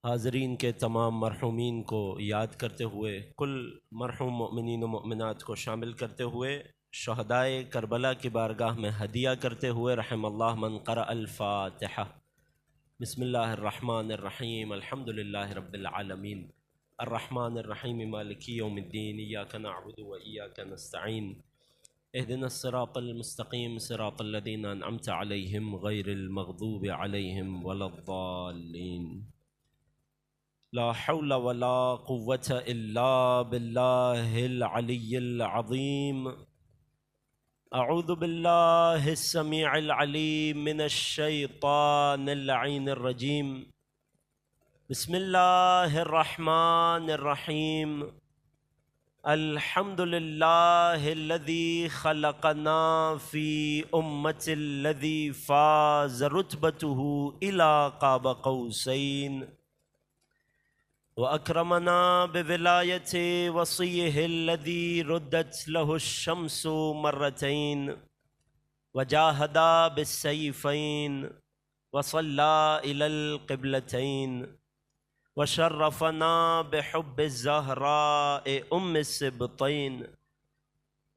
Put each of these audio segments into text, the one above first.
حاضرین کے تمام مرحومین کو یاد کرتے ہوئے، کل مرحوم مؤمنین و مؤمنات کو شامل کرتے ہوئے، شہدائے کربلا کی بارگاہ میں ہدیہ کرتے ہوئے، رحم اللہ من قرأ الفاتحہ۔ بسم اللہ الرحمن الرحیم، الحمد للہ رب العالمین، الرحمن الرحیم مالک یوم الدین، ایاک نعبد و ایاک نستعین، اہدنا الصراط المستقیم صراط الذین انعمت علیہم غیر المغضوب علیہم ولا الضالین۔ لا حول ولا قوة الا باللہ العلی العظیم۔ اعوذ باللہ السمیع العلیم من الشیطان اللعین الرجیم۔ بسم اللہ الرحمن الرحیم۔ الحمد للہ الذی خلقنا فی امة الذی فاز رتبته الى قاب قوسین، وأكرمنا بولاية وصيه الذي ردت له الشمس مرتين، وجاهد بالسيفين، وصلى إلى القبلتين، وشرفنا بحب الزهراء أم السبطين،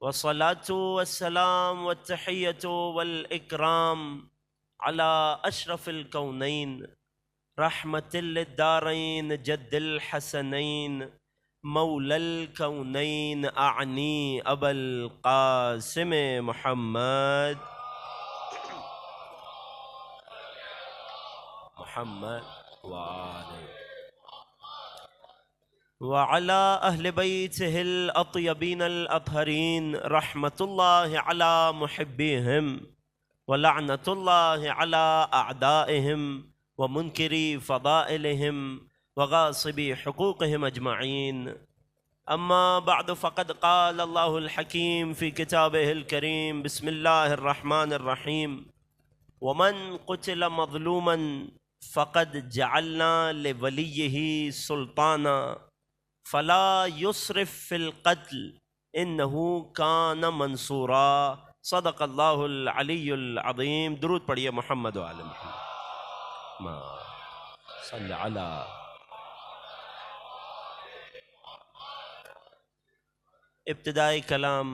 والصلاة والسلام والتحية والإكرام على أشرف الكونين، رحمة للدارين جد الحسنين، مولى الكونين، أعني أبا القاسم محمد وعلى أهل بيته الأطيبين الأطهرين، رحمة الله على محبيهم ولعنة الله على أعدائهم ومنكري فضائلهم وغاصبي حقوقهم أجمعين. أما بعد، فقد قال الله الحكيم في كتابه الكريم: بسم الله الرحمن الرحيم. ومن قتل مظلوما فقد جعلنا لوليه سلطانا فلا يسرف في القتل إنه كان منصورا. صدق الله العلي العظيم. درود پڑھیے محمد و آل محمد. صلی علی۔ ابتدائی کلام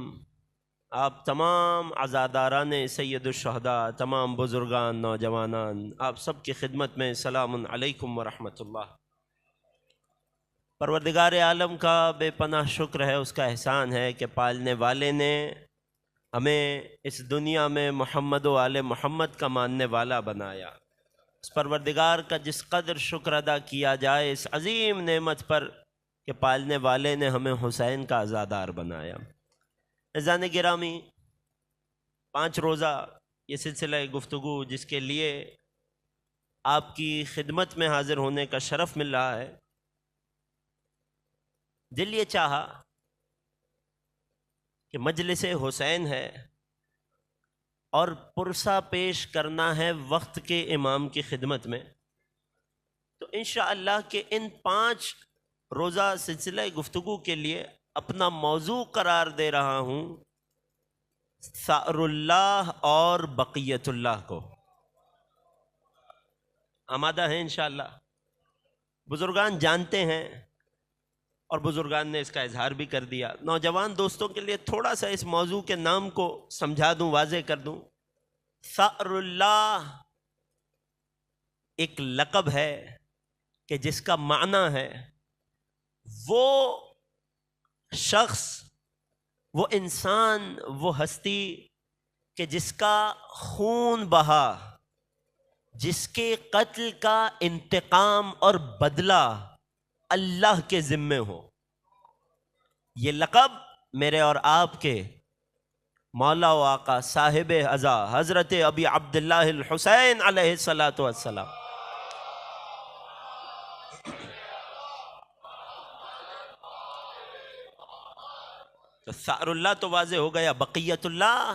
آپ تمام عزاداران سید الشہداء، تمام بزرگان، نوجوانان، آپ سب کی خدمت میں سلام علیکم ورحمۃ اللہ۔ پروردگار عالم کا بے پناہ شکر ہے، اس کا احسان ہے کہ پالنے والے نے ہمیں اس دنیا میں محمد و آل محمد کا ماننے والا بنایا۔ اس پروردگار کا جس قدر شکر ادا کیا جائے اس عظیم نعمت پر کہ پالنے والے نے ہمیں حسین کا عزادار بنایا۔ عزیزان گرامی، 5 روزہ یہ سلسلہ گفتگو جس کے لیے آپ کی خدمت میں حاضر ہونے کا شرف مل رہا ہے، دل یہ چاہا کہ مجلس حسین ہے اور پرسہ پیش کرنا ہے وقت کے امام کی خدمت میں، تو انشاءاللہ کہ ان 5 روزہ سلسلہ گفتگو کے لیے اپنا موضوع قرار دے رہا ہوں ثأر اللہ اور بقیت اللہ کو۔ آمادہ ہیں انشاءاللہ؟ بزرگان جانتے ہیں اور بزرگان نے اس کا اظہار بھی کر دیا۔ نوجوان دوستوں کے لیے تھوڑا سا اس موضوع کے نام کو سمجھا دوں، واضح کر دوں۔ ثأر اللہ ایک لقب ہے کہ جس کا معنی ہے وہ شخص، وہ انسان، وہ ہستی کہ جس کا خون بہا، جس کے قتل کا انتقام اور بدلہ اللہ کے ذمے ہو۔ یہ لقب میرے اور آپ کے مولا و آقا صاحب ازا حضرت ابی عبداللہ الحسین علیہ السلام۔ تو ثأر اللہ تو واضح ہو گیا، بقیت اللہ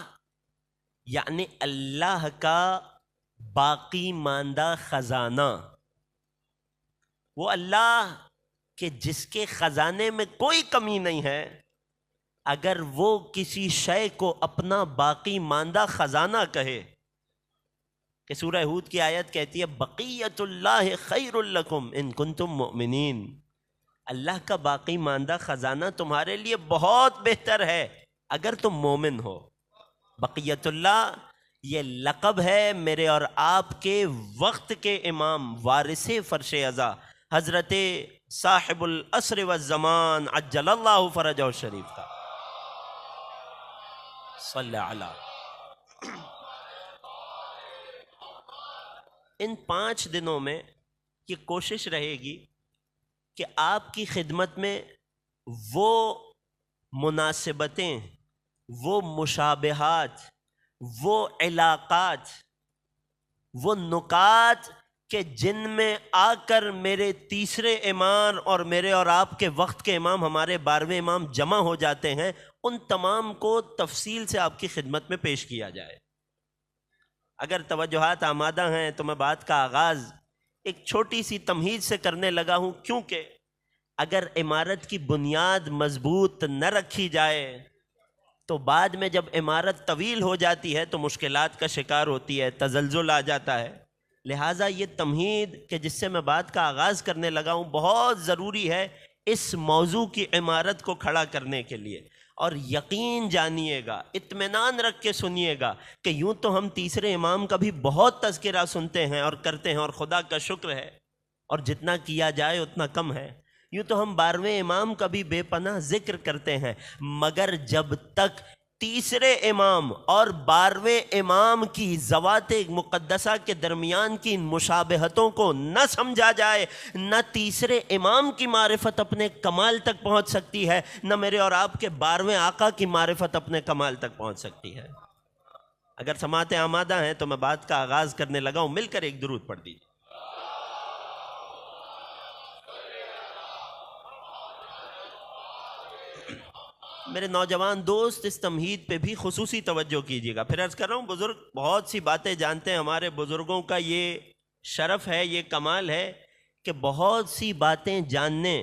یعنی اللہ کا باقی ماندہ خزانہ، وہ اللہ کہ جس کے خزانے میں کوئی کمی نہیں ہے، اگر وہ کسی شے کو اپنا باقی ماندہ خزانہ کہے کہ سورہ ہود کی آیت کہتی ہے بقیت اللہ خیر لکم ان کنتم مؤمنین، اللہ کا باقی ماندہ خزانہ تمہارے لیے بہت بہتر ہے اگر تم مومن ہو۔ بقیت اللہ یہ لقب ہے میرے اور آپ کے وقت کے امام وارث فرش ازا حضرت صاحب العصر والزمان عجل اللہ فرجہ الشریف کا۔ صلی علی۔ ان 5 دنوں میں یہ کوشش رہے گی کہ آپ کی خدمت میں وہ مناسبتیں، وہ مشابہات، وہ علاقات، وہ نکات کہ جن میں آ کر میرے تیسرے امام اور میرے اور آپ کے وقت کے امام ہمارے 12ویں امام جمع ہو جاتے ہیں، ان تمام کو تفصیل سے آپ کی خدمت میں پیش کیا جائے۔ اگر توجہات آمادہ ہیں تو میں بات کا آغاز ایک چھوٹی سی تمہید سے کرنے لگا ہوں، کیونکہ اگر عمارت کی بنیاد مضبوط نہ رکھی جائے تو بعد میں جب عمارت طویل ہو جاتی ہے تو مشکلات کا شکار ہوتی ہے، تزلزل آ جاتا ہے۔ لہٰذا یہ تمہید کہ جس سے میں بات کا آغاز کرنے لگا ہوں بہت ضروری ہے اس موضوع کی عمارت کو کھڑا کرنے کے لیے۔ اور یقین جانیے گا، اطمینان رکھ کے سنیے گا کہ یوں تو ہم تیسرے امام کا بھی بہت تذکرہ سنتے ہیں اور کرتے ہیں، اور خدا کا شکر ہے، اور جتنا کیا جائے اتنا کم ہے۔ یوں تو ہم 12ویں امام کا بھی بے پناہ ذکر کرتے ہیں، مگر جب تک تیسرے امام اور 12ویں امام کی ذوات مقدسہ کے درمیان کی ان مشابہتوں کو نہ سمجھا جائے، نہ تیسرے امام کی معرفت اپنے کمال تک پہنچ سکتی ہے، نہ میرے اور آپ کے 12ویں آقا کی معرفت اپنے کمال تک پہنچ سکتی ہے۔ اگر سماعتیں آمادہ ہیں تو میں بات کا آغاز کرنے لگا ہوں، مل کر ایک درود پڑھ دیجیے۔ میرے نوجوان دوست اس تمہید پہ بھی خصوصی توجہ کیجیے گا۔ پھر عرض کر رہا ہوں، بزرگ بہت سی باتیں جانتے ہیں، ہمارے بزرگوں کا یہ شرف ہے، یہ کمال ہے کہ بہت سی باتیں جاننے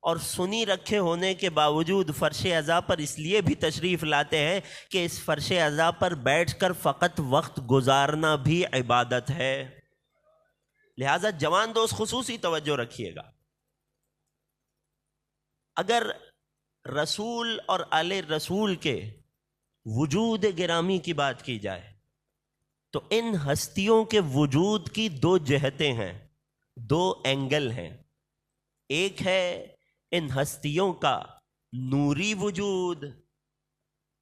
اور سنی رکھے ہونے کے باوجود فرش ازا پر اس لیے بھی تشریف لاتے ہیں کہ اس فرش ازا پر بیٹھ کر فقط وقت گزارنا بھی عبادت ہے۔ لہٰذا جوان دوست خصوصی توجہ رکھیے گا۔ اگر رسول اور آل رسول کے وجود گرامی کی بات کی جائے تو ان ہستیوں کے وجود کی 2 جہتیں ہیں، 2 اینگل ہیں۔ ایک ہے ان ہستیوں کا نوری وجود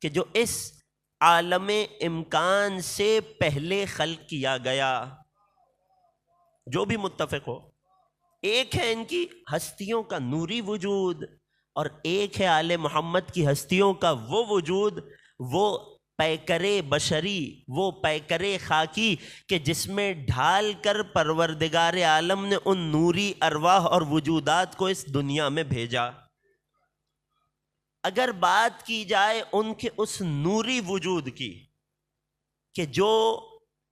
کہ جو اس عالم امکان سے پہلے خلق کیا گیا، جو بھی متفق ہو۔ ایک ہے ان کی ہستیوں کا نوری وجود، اور ایک ہے آل محمد کی ہستیوں کا وہ وجود، وہ پیکرے بشری، وہ پیکرے خاکی کہ جس میں ڈھال کر پروردگار عالم نے ان نوری ارواح اور وجودات کو اس دنیا میں بھیجا۔ اگر بات کی جائے ان کے اس نوری وجود کی کہ جو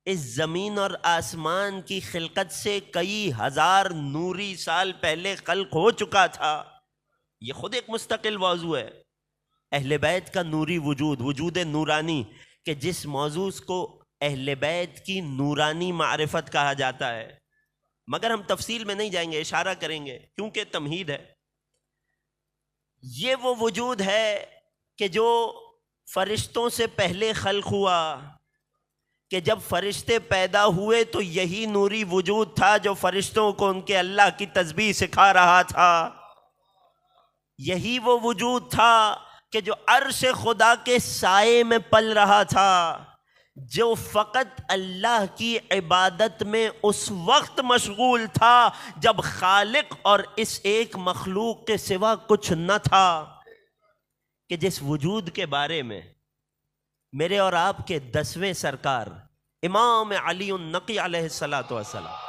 اس زمین اور آسمان کی خلقت سے کئی ہزار نوری سال پہلے خلق ہو چکا تھا، یہ خود ایک مستقل موضوع ہے۔ اہل بیت کا نوری وجود، وجود نورانی، کہ جس موضوع کو اہل بیت کی نورانی معرفت کہا جاتا ہے، مگر ہم تفصیل میں نہیں جائیں گے، اشارہ کریں گے کیونکہ تمہید ہے۔ یہ وہ وجود ہے کہ جو فرشتوں سے پہلے خلق ہوا، کہ جب فرشتے پیدا ہوئے تو یہی نوری وجود تھا جو فرشتوں کو ان کے اللہ کی تسبیح سکھا رہا تھا۔ یہی وہ وجود تھا کہ جو عرش خدا کے سائے میں پل رہا تھا، جو فقط اللہ کی عبادت میں اس وقت مشغول تھا جب خالق اور اس ایک مخلوق کے سوا کچھ نہ تھا، کہ جس وجود کے بارے میں میرے اور آپ کے 10ویں سرکار امام علی النقی علیہ الصلاۃ والسلام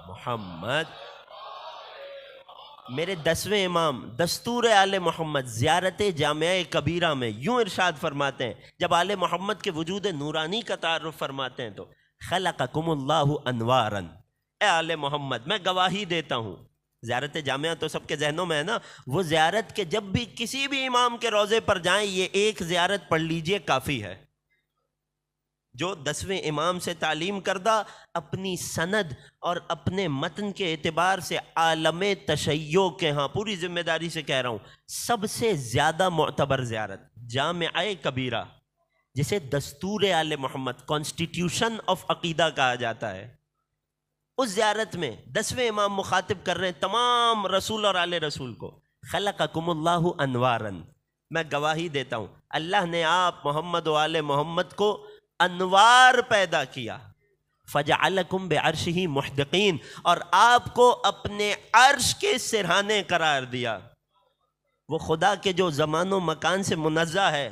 محمد، میرے 10ویں امام دستور آل محمد زیارت جامعہ کبیرہ میں یوں ارشاد فرماتے ہیں، جب آل محمد کے وجود نورانی کا تعارف فرماتے ہیں تو خلقکم اللہ انوارا، اے آل محمد میں گواہی دیتا ہوں، زیارت جامعہ تو سب کے ذہنوں میں ہے نا، وہ زیارت کے جب بھی کسی بھی امام کے روضے پر جائیں یہ ایک زیارت پڑھ لیجئے کافی ہے۔ جو 10ویں امام سے تعلیم کردہ، اپنی سند اور اپنے متن کے اعتبار سے عالم تشیع کے ہاں پوری ذمہ داری سے کہہ رہا ہوں سب سے زیادہ معتبر زیارت جامعہ کبیرہ، جسے دستور آل محمد کانسٹیٹیوشن آف عقیدہ کہا جاتا ہے، اس زیارت میں 10ویں امام مخاطب کر رہے ہیں تمام رسول اور آل رسول کو، خلقکم اللہ انوارن، میں گواہی دیتا ہوں اللہ نے آپ محمد و آل محمد کو انوار پیدا کیا، فجعلکم بعرشہ محدقین، اور آپ کو اپنے عرش کے سرہانے قرار دیا۔ وہ خدا کے جو زمان و مکان سے منزہ ہے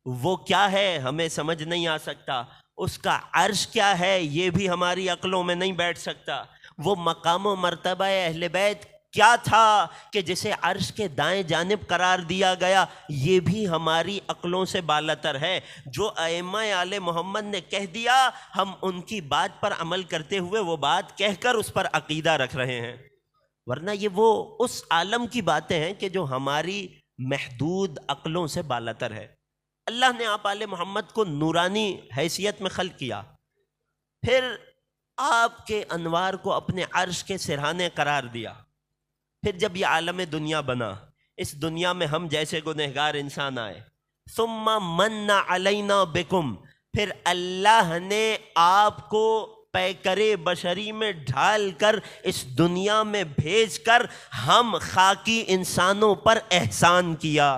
وہ کیا ہے ہمیں سمجھ نہیں آ سکتا، اس کا عرش کیا ہے یہ بھی ہماری عقلوں میں نہیں بیٹھ سکتا، وہ مقام و مرتبہ اہل بیت کیا تھا کہ جسے عرش کے دائیں جانب قرار دیا گیا یہ بھی ہماری عقلوں سے بالاتر ہے۔ جو ائمہ آل محمد نے کہہ دیا ہم ان کی بات پر عمل کرتے ہوئے وہ بات کہہ کر اس پر عقیدہ رکھ رہے ہیں، ورنہ یہ وہ اس عالم کی باتیں ہیں کہ جو ہماری محدود عقلوں سے بالاتر ہے۔ اللہ نے آپ آل محمد کو نورانی حیثیت میں خلق کیا، پھر آپ کے انوار کو اپنے عرش کے سرہانے قرار دیا، پھر جب یہ عالم دنیا بنا، اس دنیا میں ہم جیسے گنہگار انسان آئے، ثم من علینا بکم، پھر اللہ نے آپ کو پیکرے بشری میں ڈھال کر اس دنیا میں بھیج کر ہم خاکی انسانوں پر احسان کیا۔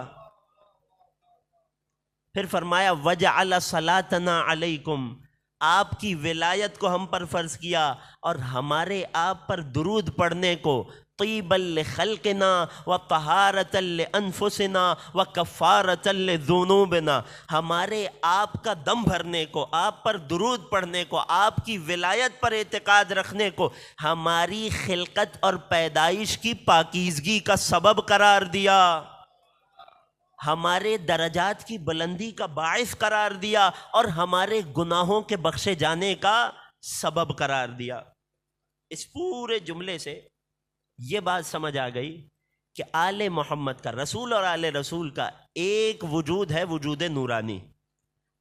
پھر فرمایا وجعل صلاتنا علیکم، آپ کی ولایت کو ہم پر فرض کیا اور ہمارے آپ پر درود پڑھنے کو طیبا لخلقنا وطہارتا لانفسنا وکفارتا لذنوبنا، ہمارے آپ کا دم بھرنے کو، آپ پر درود پڑھنے کو، آپ کی ولایت پر اعتقاد رکھنے کو ہماری خلقت اور پیدائش کی پاکیزگی کا سبب قرار دیا، ہمارے درجات کی بلندی کا باعث قرار دیا اور ہمارے گناہوں کے بخشے جانے کا سبب قرار دیا۔ اس پورے جملے سے یہ بات سمجھ آ گئی کہ آل محمد کا، رسول اور آل رسول کا ایک وجود ہے، وجود نورانی۔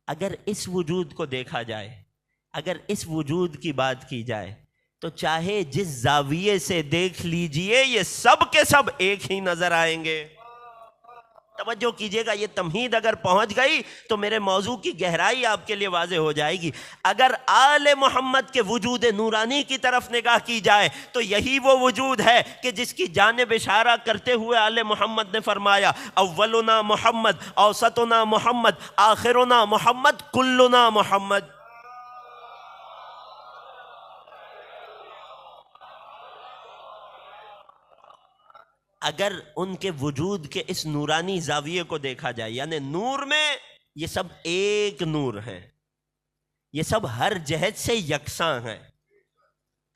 اگر اس وجود کو دیکھا جائے، اگر اس وجود کی بات کی جائے تو چاہے جس زاویے سے دیکھ لیجئے یہ سب کے سب ایک ہی نظر آئیں گے۔ توجہ کیجئے گا، یہ تمہید اگر پہنچ گئی تو میرے موضوع کی گہرائی آپ کے لیے واضح ہو جائے گی۔ اگر آل محمد کے وجود نورانی کی طرف نگاہ کی جائے تو یہی وہ وجود ہے کہ جس کی جانب اشارہ کرتے ہوئے آل محمد نے فرمایا اولنا محمد، اوسطنا محمد، آخرنا محمد، کلنا محمد۔ اگر ان کے وجود کے اس نورانی زاویے کو دیکھا جائے، یعنی نور میں یہ سب ایک نور ہیں، یہ سب ہر جہت سے یکساں ہیں،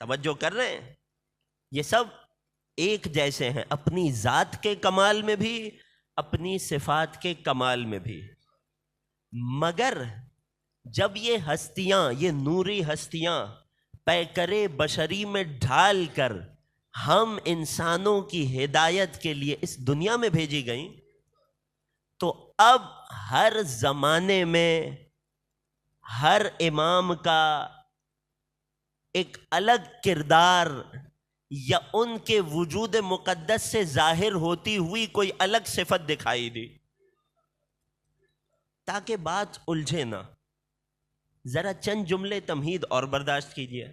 توجہ کر رہے ہیں، یہ سب ایک جیسے ہیں اپنی ذات کے کمال میں بھی، اپنی صفات کے کمال میں بھی، مگر جب یہ ہستیاں، یہ نوری ہستیاں پیکرے بشری میں ڈھال کر ہم انسانوں کی ہدایت کے لیے اس دنیا میں بھیجی گئیں تو اب ہر زمانے میں ہر امام کا ایک الگ کردار یا ان کے وجود مقدس سے ظاہر ہوتی ہوئی کوئی الگ صفت دکھائی دی، تاکہ بات الجھے نہ۔ ذرا چند جملے تمہید اور برداشت کیجیے۔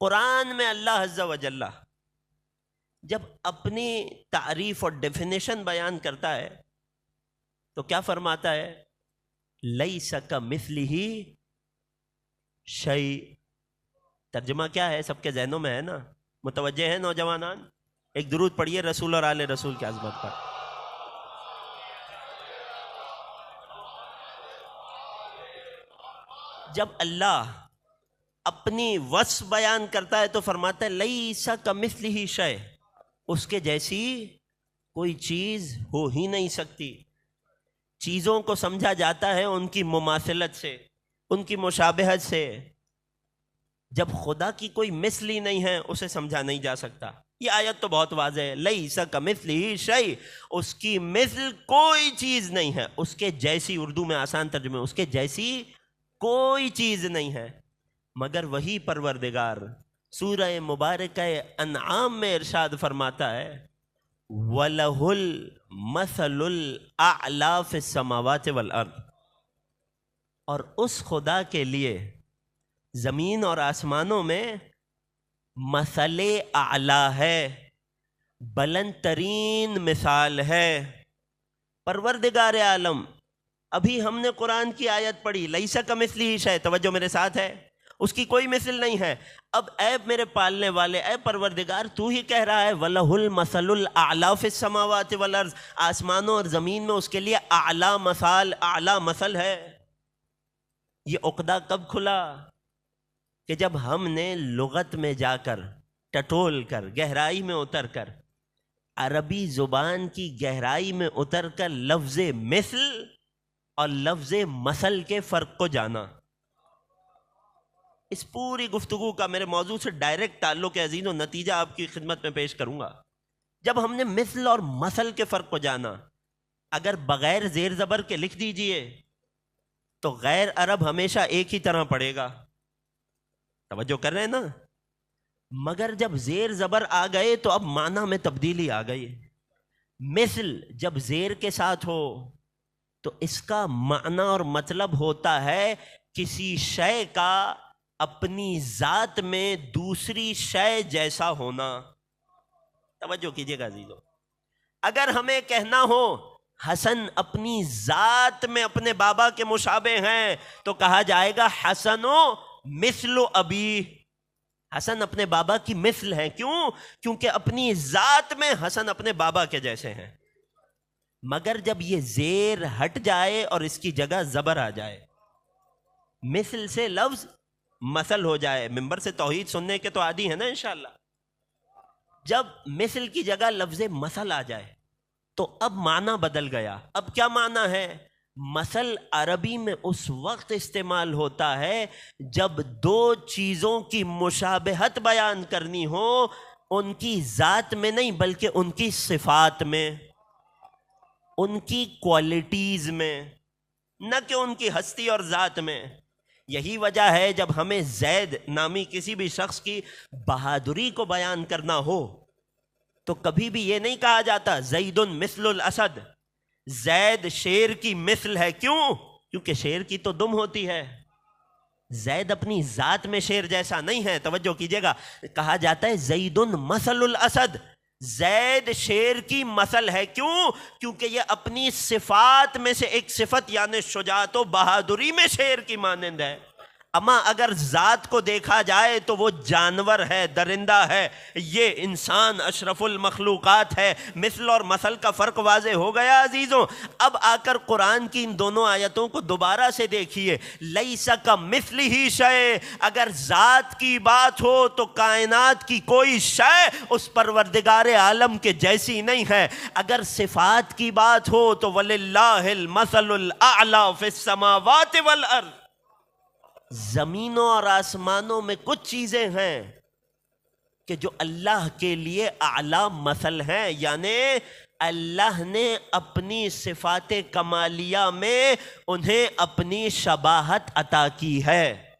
قرآن میں اللہ عز و جل جب اپنی تعریف اور ڈیفینیشن بیان کرتا ہے تو کیا فرماتا ہے؟ لیس کمثلہ شیء۔ ترجمہ کیا ہے؟ سب کے ذہنوں میں ہے نا، متوجہ ہیں نوجوانان؟ ایک درود پڑھیے رسول اور آل رسول کی عظمت پر۔ جب اللہ اپنی وصف بیان کرتا ہے تو فرماتا ہے لیس کمثلہ شیء، اس کے جیسی کوئی چیز ہو ہی نہیں سکتی۔ چیزوں کو سمجھا جاتا ہے ان کی مماثلت سے، ان کی مشابہت سے، جب خدا کی کوئی مثل ہی نہیں ہے اسے سمجھا نہیں جا سکتا۔ یہ آیت تو بہت واضح ہے، لیس کمثلہ شیء، اس کی مثل کوئی چیز نہیں ہے، اس کے جیسی، اردو میں آسان ترجمہ، اس کے جیسی کوئی چیز نہیں ہے مگر وہی پروردگار سورہ مبارکہ انعام میں ارشاد فرماتا ہے وَلَهُ الْمَثَلُ الْأَعْلَىٰ فِي السَّمَاوَاتِ وَالْأَرْضِ، اور اس خدا کے لیے زمین اور آسمانوں میں مثل اعلیٰ ہے، بلند ترین مثال ہے۔ پروردگار عالم، ابھی ہم نے قرآن کی آیت پڑھی لیس کمثلہ شیء، توجہ میرے ساتھ ہے، اس کی کوئی مثل نہیں ہے۔ اب اے میرے پالنے والے، اے پروردگار، تو ہی کہہ رہا ہے وَلَهُ الْمَثَلُ الْأَعْلَىٰ فِي السَّمَاوَاتِ وَالْأَرْضِ، آسمانوں اور زمین میں اس کے لیے اعلیٰ مثال، اعلیٰ مثل ہے۔ یہ عقدہ کب کھلا؟ کہ جب ہم نے لغت میں جا کر ٹٹول کر گہرائی میں اتر کر عربی زبان کی گہرائی میں اتر کر لفظ مثل اور لفظ مثل کے فرق کو جانا۔ اس پوری گفتگو کا میرے موضوع سے ڈائریکٹ تعلق ہے عزیزوں، نتیجہ آپ کی خدمت میں پیش کروں گا۔ جب ہم نے مثل اور مثل کے فرق کو جانا، اگر بغیر زیر زبر کے لکھ دیجئے تو غیر عرب ہمیشہ ایک ہی طرح پڑھے گا، توجہ کر رہے ہیں نا؟ مگر جب زیر زبر آ گئے تو اب معنی میں تبدیلی آ گئی۔ مثل جب زیر کے ساتھ ہو تو اس کا معنی اور مطلب ہوتا ہے کسی شے کا اپنی ذات میں دوسری شے جیسا ہونا۔ توجہ کیجئے گا عزیزو، اگر ہمیں کہنا ہو حسن اپنی ذات میں اپنے بابا کے مشابہ ہیں تو کہا جائے گا حسن مثل ابی، حسن اپنے بابا کی مثل ہیں۔ کیوں؟ کیونکہ اپنی ذات میں حسن اپنے بابا کے جیسے ہیں۔ مگر جب یہ زیر ہٹ جائے اور اس کی جگہ زبر آ جائے، مثل سے لفظ مثل ہو جائے، ممبر سے توحید سننے کے تو عادی ہیں نا انشاءاللہ، جب مثل کی جگہ لفظ مثل آ جائے تو اب معنی بدل گیا۔ اب کیا معنی ہے؟ مثل عربی میں اس وقت استعمال ہوتا ہے جب دو چیزوں کی مشابہت بیان کرنی ہو، ان کی ذات میں نہیں بلکہ ان کی صفات میں، ان کی کوالٹیز میں، نہ کہ ان کی ہستی اور ذات میں۔ یہی وجہ ہے جب ہمیں زید نامی کسی بھی شخص کی بہادری کو بیان کرنا ہو تو کبھی بھی یہ نہیں کہا جاتا زید مثل الاسد، زید شیر کی مثل ہے۔ کیوں؟ کیونکہ شیر کی تو دم ہوتی ہے، زید اپنی ذات میں شیر جیسا نہیں ہے۔ توجہ کیجئے گا، کہا جاتا ہے زید مثل الاسد، زید شیر کی مثل ہے۔ کیوں؟ کیونکہ یہ اپنی صفات میں سے ایک صفت یعنی شجاعت و بہادری میں شیر کی مانند ہے۔ اما اگر ذات کو دیکھا جائے تو وہ جانور ہے، درندہ ہے، یہ انسان اشرف المخلوقات ہے۔ مثل اور مثل کا فرق واضح ہو گیا عزیزوں۔ اب آ کر قرآن کی ان دونوں آیتوں کو دوبارہ سے دیکھیے، لیس کمثلہ شیء، اگر ذات کی بات ہو تو کائنات کی کوئی شے اس پروردگار عالم کے جیسی نہیں ہے۔ اگر صفات کی بات ہو تو وَلِلَّهِ الْمَثَلُ الْأَعْلَىٰ فِي السَّمَاوَاتِ وَالْأَرْضِ، زمینوں اور آسمانوں میں کچھ چیزیں ہیں کہ جو اللہ کے لیے اعلیٰ مثل ہیں، یعنی اللہ نے اپنی صفات کمالیہ میں انہیں اپنی شباہت عطا کی ہے،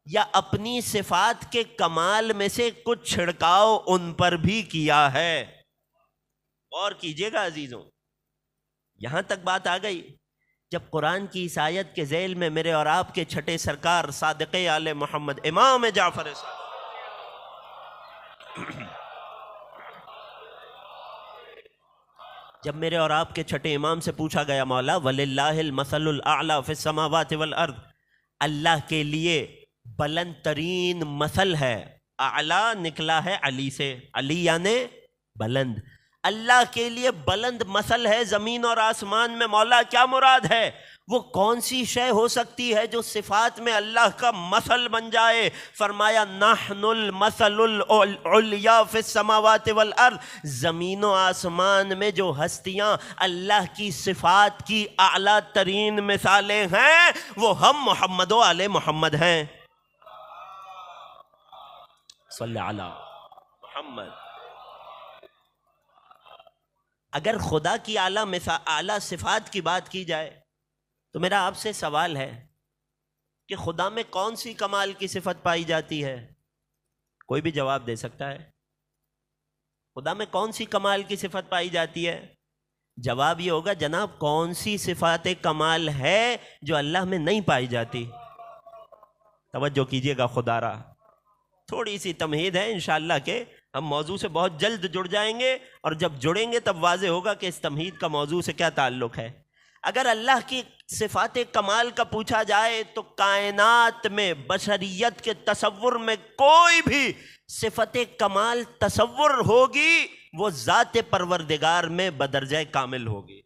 یا اپنی صفات کے کمال میں سے کچھ چھڑکاؤ ان پر بھی کیا ہے۔ غور کیجئے گا عزیزوں، یہاں تک بات آ گئی۔ جب قرآن کی اس آیت کے ذیل میں میرے اور آپ کے چھٹے سرکار صادق آل محمد امام جعفر صادق جب میرے اور آپ کے چھٹے امام سے پوچھا گیا مولا وَلِلَّهِ الْمَثَلُ الْأَعْلَىٰ فِي السَّمَاوَاتِ وَالْأَرْضِ، اللہ کے لیے بلند ترین مثل ہے، اعلیٰ نکلا ہے علی سے، علی یعنی بلند، اللہ کے لیے بلند مثل ہے زمین اور آسمان میں۔ مولا کیا مراد ہے؟ وہ کون سی شے ہو سکتی ہے جو صفات میں اللہ کا مثل بن جائے؟ فرمایا نحن المثل العلیٰ فی السماوات والارض، زمین و آسمان میں جو ہستیاں اللہ کی صفات کی اعلیٰ ترین مثالیں ہیں وہ ہم محمد و آل محمد ہیں۔ صلی علی محمد۔ اگر خدا کی اعلیٰ صفات کی بات کی جائے تو میرا آپ سے سوال ہے، کہ خدا میں کون سی کمال کی صفت پائی جاتی ہے؟ کوئی بھی جواب دے سکتا ہے؟ خدا میں کون سی کمال کی صفت پائی جاتی ہے؟ جواب یہ ہوگا جناب کون سی صفات کمال ہے جو اللہ میں نہیں پائی جاتی؟ توجہ کیجئے گا خدا را، تھوڑی سی تمہید ہے انشاءاللہ کہ ہم موضوع سے بہت جلد جڑ جائیں گے، اور جب جڑیں گے تب واضح ہوگا کہ اس تمہید کا موضوع سے کیا تعلق ہے۔ اگر اللہ کی صفات کمال کا پوچھا جائے تو کائنات میں بشریت کے تصور میں کوئی بھی صفت کمال تصور ہوگی وہ ذات پروردگار میں بدرجہ کامل ہوگی،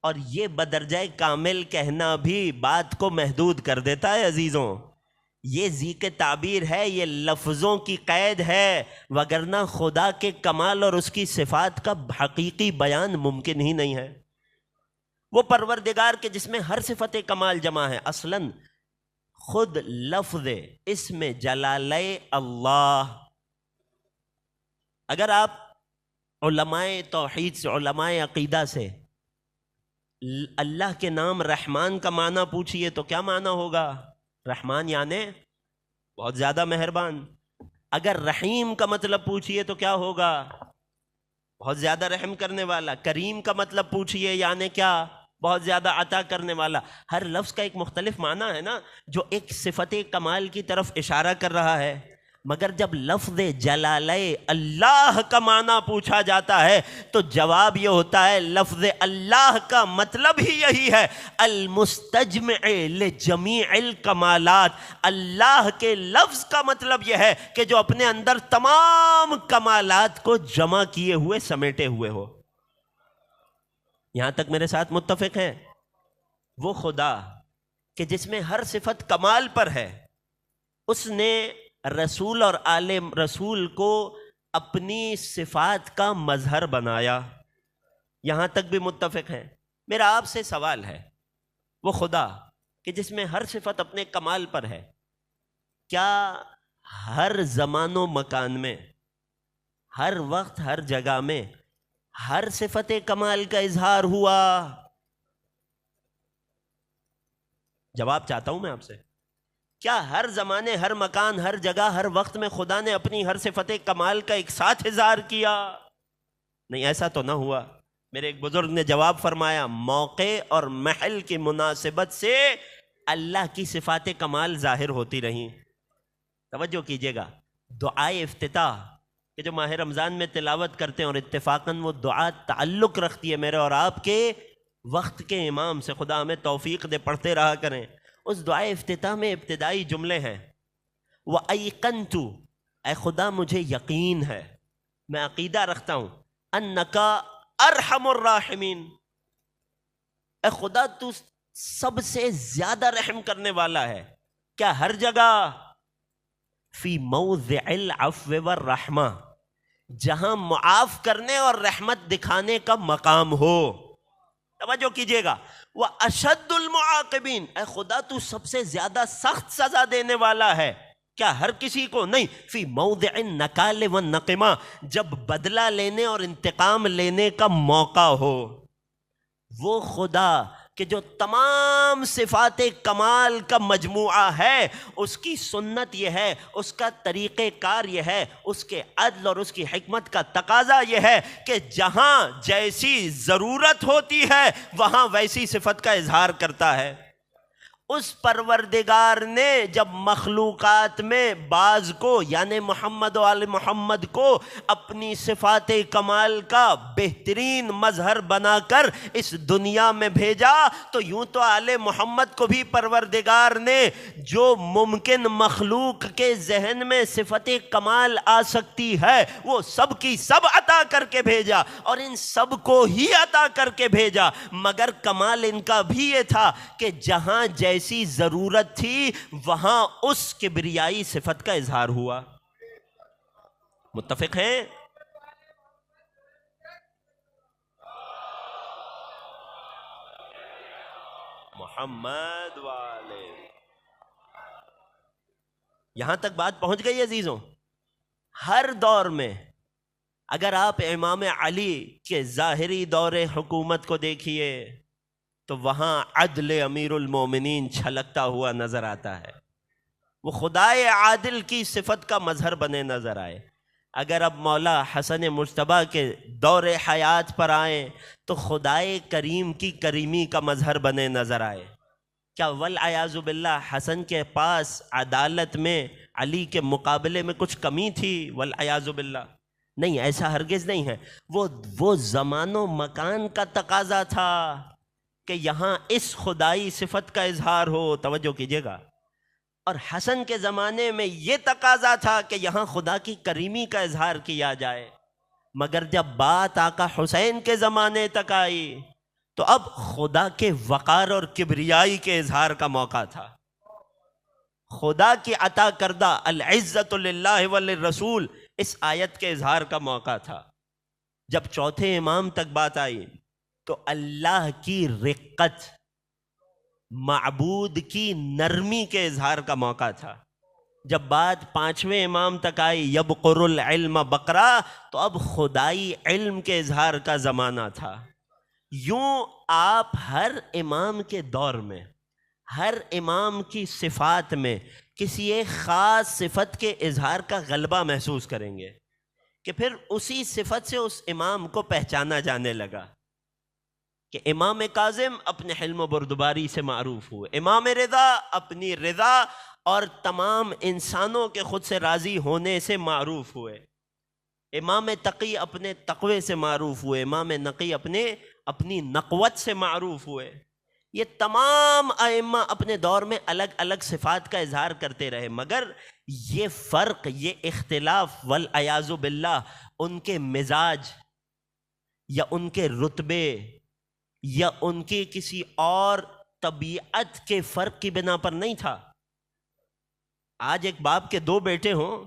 اور یہ بدرجہ کامل کہنا بھی بات کو محدود کر دیتا ہے عزیزوں۔ یہ ذیک تعبیر ہے، یہ لفظوں کی قید ہے، وگرنہ خدا کے کمال اور اس کی صفات کا حقیقی بیان ممکن ہی نہیں ہے۔ وہ پروردگار کے جس میں ہر صفت کمال جمع ہے، اصلاً خود لفظ اسم جلالہ اللہ، اگر آپ علماء توحید سے، علماء عقیدہ سے اللہ کے نام رحمان کا معنی پوچھئے تو کیا معنی ہوگا؟ رحمان یعنی بہت زیادہ مہربان۔ اگر رحیم کا مطلب پوچھئے تو کیا ہوگا؟ بہت زیادہ رحم کرنے والا۔ کریم کا مطلب پوچھئے یعنی کیا؟ بہت زیادہ عطا کرنے والا۔ ہر لفظ کا ایک مختلف معنی ہے نا، جو ایک صفت کمال کی طرف اشارہ کر رہا ہے، مگر جب لفظ جلالہ اللہ کا معنی پوچھا جاتا ہے تو جواب یہ ہوتا ہے لفظ اللہ کا مطلب ہی یہی ہے، المستجمع لجمیع الکمالات۔ اللہ کے لفظ کا مطلب یہ ہے کہ جو اپنے اندر تمام کمالات کو جمع کیے ہوئے سمیٹے ہوئے ہو۔ یہاں تک میرے ساتھ متفق ہیں؟ وہ خدا کہ جس میں ہر صفت کمال پر ہے، اس نے رسول اور آل رسول کو اپنی صفات کا مظہر بنایا۔ یہاں تک بھی متفق ہیں؟ میرا آپ سے سوال ہے، وہ خدا کہ جس میں ہر صفت اپنے کمال پر ہے، کیا ہر زمان و مکان میں، ہر وقت، ہر جگہ میں ہر صفت کمال کا اظہار ہوا؟ جواب چاہتا ہوں میں آپ سے۔ کیا ہر زمانے، ہر مکان، ہر جگہ، ہر وقت میں خدا نے اپنی ہر صفت کمال کا ایک ساتھ اظہار کیا؟ نہیں، ایسا تو نہ ہوا۔ میرے ایک بزرگ نے جواب فرمایا، موقع اور محل کی مناسبت سے اللہ کی صفات کمال ظاہر ہوتی رہیں۔ توجہ کیجئے گا، دعائے افتتاح کہ جو ماہ رمضان میں تلاوت کرتے ہیں، اور اتفاقاً وہ دعا تعلق رکھتی ہے میرے اور آپ کے وقت کے امام سے، خدا ہمیں توفیق دے، پڑھتے رہا کریں۔ اس دعائے افتتاح میں ابتدائی جملے ہیں، وَأَيْقَنْتُ، اے خدا مجھے یقین ہے، میں عقیدہ رکھتا ہوں، أَنَّكَ أَرْحَمُ الراحمین، اے خدا تو سب سے زیادہ رحم کرنے والا ہے۔ کیا ہر جگہ؟ فی موضع العفو والرحمہ، جہاں معاف کرنے اور رحمت دکھانے کا مقام ہو۔ توجہ کیجئے گا، وَأَشَدُّ الْمُعَاقِبِينَ، اے خدا تو سب سے زیادہ سخت سزا دینے والا ہے۔ کیا ہر کسی کو؟ نہیں، فی موضع النکال والنقمہ، جب بدلہ لینے اور انتقام لینے کا موقع ہو۔ وہ خدا کہ جو تمام صفات کمال کا مجموعہ ہے، اس کی سنت یہ ہے، اس کا طریقہ کار یہ ہے، اس کے عدل اور اس کی حکمت کا تقاضا یہ ہے کہ جہاں جیسی ضرورت ہوتی ہے وہاں ویسی صفت کا اظہار کرتا ہے۔ اس پروردگار نے جب مخلوقات میں بعض کو، یعنی محمد و آل محمد کو، اپنی صفات کمال کا بہترین مظہر بنا کر اس دنیا میں بھیجا، تو یوں تو آل محمد کو بھی پروردگار نے جو ممکن مخلوق کے ذہن میں صفت کمال آ سکتی ہے وہ سب کی سب عطا کر کے بھیجا، اور ان سب کو ہی عطا کر کے بھیجا، مگر کمال ان کا بھی یہ تھا کہ جہاں جیسی ضرورت تھی وہاں اس کبریائی صفت کا اظہار ہوا۔ متفق ہیں؟ محمد والے، یہاں تک بات پہنچ گئی عزیزوں۔ ہر دور میں اگر آپ امام علی کے ظاہری دور حکومت کو دیکھیے، تو وہاں عدل امیر المومنین چھلکتا ہوا نظر آتا ہے، وہ خدائے عادل کی صفت کا مظہر بنے نظر آئے۔ اگر اب مولا حسن مجتبیٰ کے دور حیات پر آئیں تو خدائے کریم کی کریمی کا مظہر بنے نظر آئے۔ کیا والعیاذ باللہ حسن کے پاس عدالت میں علی کے مقابلے میں کچھ کمی تھی؟ والعیاذ باللہ نہیں، ایسا ہرگز نہیں ہے۔ وہ زمان و مکان کا تقاضا تھا کہ یہاں اس خدائی صفت کا اظہار ہو، توجہ کیجیے گا، اور حسن کے زمانے میں یہ تقاضا تھا کہ یہاں خدا کی کریمی کا اظہار کیا جائے۔ مگر جب بات آقا حسین کے زمانے تک آئی تو اب خدا کے وقار اور کبریائی کے اظہار کا موقع تھا۔ خدا کی عطا کردہ العزت للہ وللرسول اس آیت کے اظہار کا موقع تھا۔ جب چوتھے امام تک بات آئی تو اللہ کی رقت، معبود کی نرمی کے اظہار کا موقع تھا۔ جب بات پانچویں امام تک آئی یبقر العلم بقرا، تو اب خدائی علم کے اظہار کا زمانہ تھا۔ یوں آپ ہر امام کے دور میں، ہر امام کی صفات میں کسی ایک خاص صفت کے اظہار کا غلبہ محسوس کریں گے کہ پھر اسی صفت سے اس امام کو پہچانا جانے لگا۔ کہ امام کاظم اپنے حلم و بردباری سے معروف ہوئے، امام رضا اپنی رضا اور تمام انسانوں کے خود سے راضی ہونے سے معروف ہوئے، امام تقی اپنے تقوی سے معروف ہوئے، امام نقی اپنی نقوت سے معروف ہوئے۔ یہ تمام ائمہ اپنے دور میں الگ الگ صفات کا اظہار کرتے رہے، مگر یہ فرق، یہ اختلاف والعیاذ باللہ ان کے مزاج یا ان کے رتبے یا ان کی کسی اور طبیعت کے فرق کی بنا پر نہیں تھا۔ آج ایک باپ کے دو بیٹے ہوں،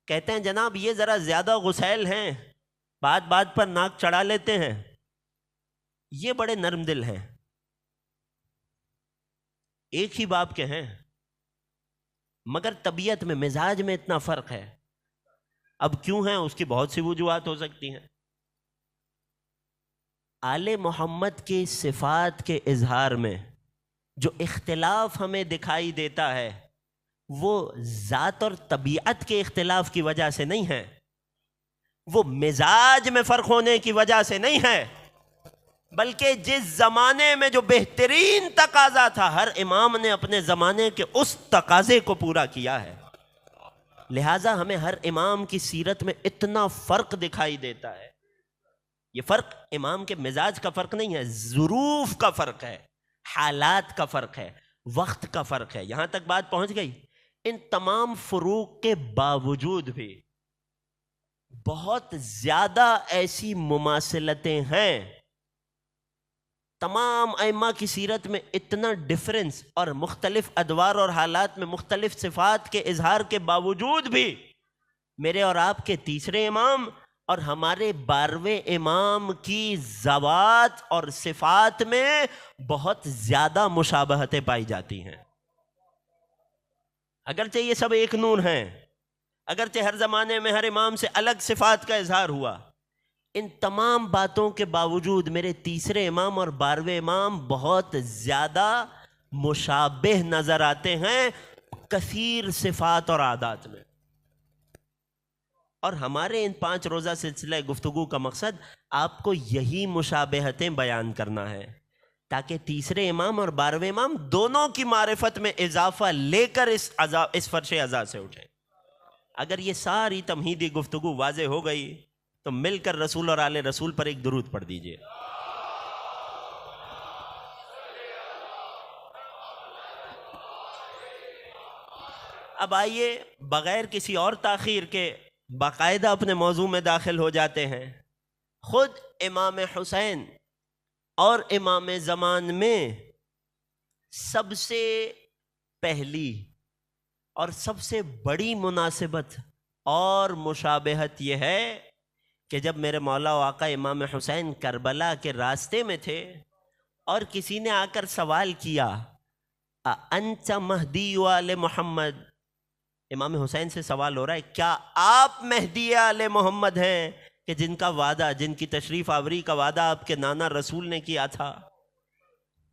کہتے ہیں جناب یہ ذرا زیادہ غسیل ہیں، بات بات پر ناک چڑھا لیتے ہیں، یہ بڑے نرم دل ہیں۔ ایک ہی باپ کے ہیں مگر طبیعت میں، مزاج میں اتنا فرق ہے۔ اب کیوں ہے اس کی بہت سی وجوہات ہو سکتی ہیں۔ آل محمد کی صفات کے اظہار میں جو اختلاف ہمیں دکھائی دیتا ہے وہ ذات اور طبیعت کے اختلاف کی وجہ سے نہیں ہے، وہ مزاج میں فرق ہونے کی وجہ سے نہیں ہے، بلکہ جس زمانے میں جو بہترین تقاضا تھا ہر امام نے اپنے زمانے کے اس تقاضے کو پورا کیا ہے۔ لہٰذا ہمیں ہر امام کی سیرت میں اتنا فرق دکھائی دیتا ہے۔ یہ فرق امام کے مزاج کا فرق نہیں ہے، ظروف کا فرق ہے، حالات کا فرق ہے، وقت کا فرق ہے۔ یہاں تک بات پہنچ گئی۔ ان تمام فروق کے باوجود بھی بہت زیادہ ایسی مماثلتیں ہیں، تمام ائمہ کی سیرت میں اتنا ڈفرنس اور مختلف ادوار اور حالات میں مختلف صفات کے اظہار کے باوجود بھی میرے اور آپ کے تیسرے امام اور ہمارے 12ویں امام کی ذوات اور صفات میں بہت زیادہ مشابہتیں پائی جاتی ہیں۔ اگرچہ یہ سب ایک نور ہیں، اگرچہ ہر زمانے میں ہر امام سے الگ صفات کا اظہار ہوا، ان تمام باتوں کے باوجود میرے تیسرے امام اور 12ویں امام بہت زیادہ مشابہ نظر آتے ہیں کثیر صفات اور عادات میں۔ اور ہمارے ان 5 روزہ سلسلہ گفتگو کا مقصد آپ کو یہی مشابہتیں بیان کرنا ہے تاکہ تیسرے امام اور 12ویں امام دونوں کی معرفت میں اضافہ لے کر اس فرش عزا سے اٹھیں۔ اگر یہ ساری تمہیدی گفتگو واضح ہو گئی تو مل کر رسول اور آل رسول پر ایک درود پڑھ دیجئے۔ اب آئیے بغیر کسی اور تاخیر کے باقاعدہ اپنے موضوع میں داخل ہو جاتے ہیں۔ خود امام حسین اور امام زمان میں سب سے پہلی اور سب سے بڑی مناسبت اور مشابہت یہ ہے کہ جب میرے مولا و آقا امام حسین کربلا کے راستے میں تھے اور کسی نے آ کر سوال کیا انت مہدی آل محمد، امام حسین سے سوال ہو رہا ہے کیا آپ مہدی آل محمد ہیں کہ جن کا وعدہ، جن کی تشریف آوری کا وعدہ آپ کے نانا رسول نے کیا تھا؟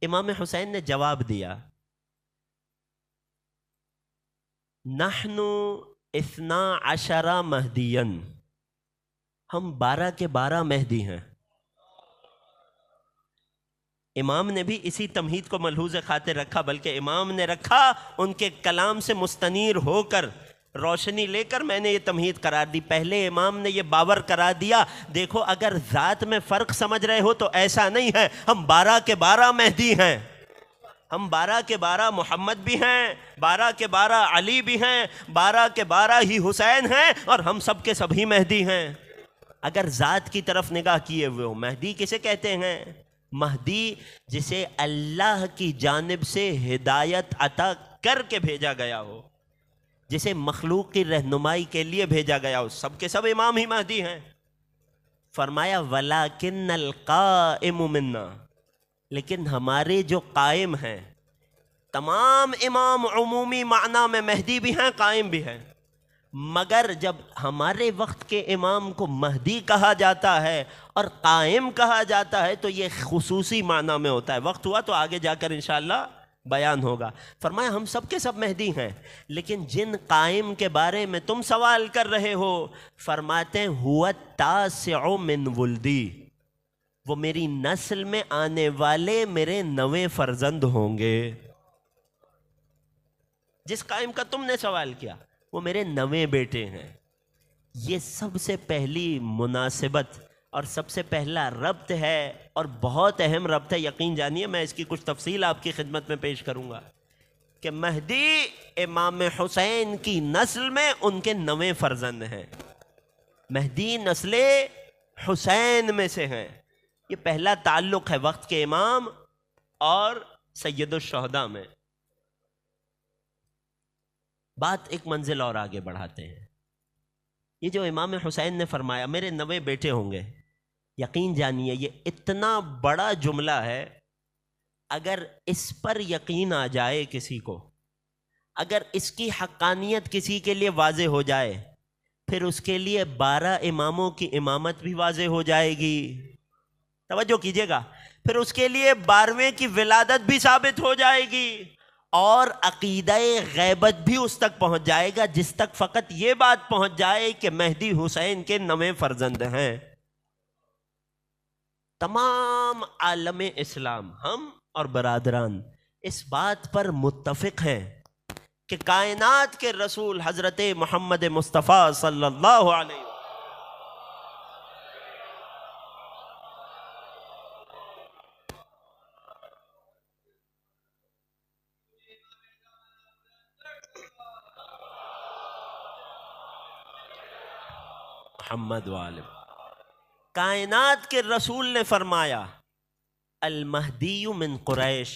امام حسین نے جواب دیا، نحن 12 مہدین، ہم 12 کے 12 مہدی ہیں۔ امام نے بھی اسی تمہید کو ملحوظ خاطر رکھا، بلکہ امام نے رکھا ان کے کلام سے مستنیر ہو کر، روشنی لے کر میں نے یہ تمہید قرار دی۔ پہلے امام نے یہ باور کرا دیا، دیکھو اگر ذات میں فرق سمجھ رہے ہو تو ایسا نہیں ہے، ہم 12 کے 12 مہدی ہیں، ہم 12 کے 12 محمد بھی ہیں، 12 کے 12 علی بھی ہیں، 12 کے 12 ہی حسین ہیں، اور ہم سب کے سبھی مہدی ہیں۔ اگر ذات کی طرف نگاہ کیے ہوئے ہو، مہدی کسے کہتے ہیں؟ مہدی جسے اللہ کی جانب سے ہدایت عطا کر کے بھیجا گیا ہو، جسے مخلوق کی رہنمائی کے لیے بھیجا گیا ہو، سب کے سب امام ہی مہدی ہیں۔ فرمایا وَلَكِنَّ الْقَائِمُ مِنَّا، لیکن ہمارے جو قائم ہیں، تمام امام عمومی معنی میں مہدی بھی ہیں، قائم بھی ہیں، مگر جب ہمارے وقت کے امام کو مہدی کہا جاتا ہے اور قائم کہا جاتا ہے تو یہ خصوصی معنی میں ہوتا ہے۔ وقت ہوا تو آگے جا کر انشاءاللہ بیان ہوگا۔ فرمایا ہم سب کے سب مہدی ہیں، لیکن جن قائم کے بارے میں تم سوال کر رہے ہو، فرماتے ہیں هو التاسع من ولدی، وہ میری نسل میں آنے والے میرے 9 فرزند ہوں گے۔ جس قائم کا تم نے سوال کیا وہ میرے 9 بیٹے ہیں۔ یہ سب سے پہلی مناسبت اور سب سے پہلا ربط ہے، اور بہت اہم ربط ہے، یقین جانیے میں اس کی کچھ تفصیل آپ کی خدمت میں پیش کروں گا کہ مہدی امام حسین کی نسل میں ان کے 9 فرزند ہیں، مہدی نسل حسین میں سے ہیں۔ یہ پہلا تعلق ہے وقت کے امام اور سید الشہداء میں۔ بات ایک منزل اور آگے بڑھاتے ہیں۔ یہ جو امام حسین نے فرمایا میرے 9 بیٹے ہوں گے، یقین جانیے یہ اتنا بڑا جملہ ہے، اگر اس پر یقین آ جائے کسی کو، اگر اس کی حقانیت کسی کے لیے واضح ہو جائے، پھر اس کے لیے 12 اماموں کی امامت بھی واضح ہو جائے گی۔ توجہ کیجئے گا، پھر اس کے لیے 12ویں کی ولادت بھی ثابت ہو جائے گی، اور عقیدہ غیبت بھی اس تک پہنچ جائے گا جس تک فقط یہ بات پہنچ جائے کہ مہدی حسین کے 9 فرزند ہیں۔ تمام عالم اسلام، ہم اور برادران اس بات پر متفق ہیں کہ کائنات کے رسول حضرت محمد مصطفیٰ صلی اللہ علیہ وسلم محمد والے، کائنات کے رسول نے فرمایا المہدی من قریش،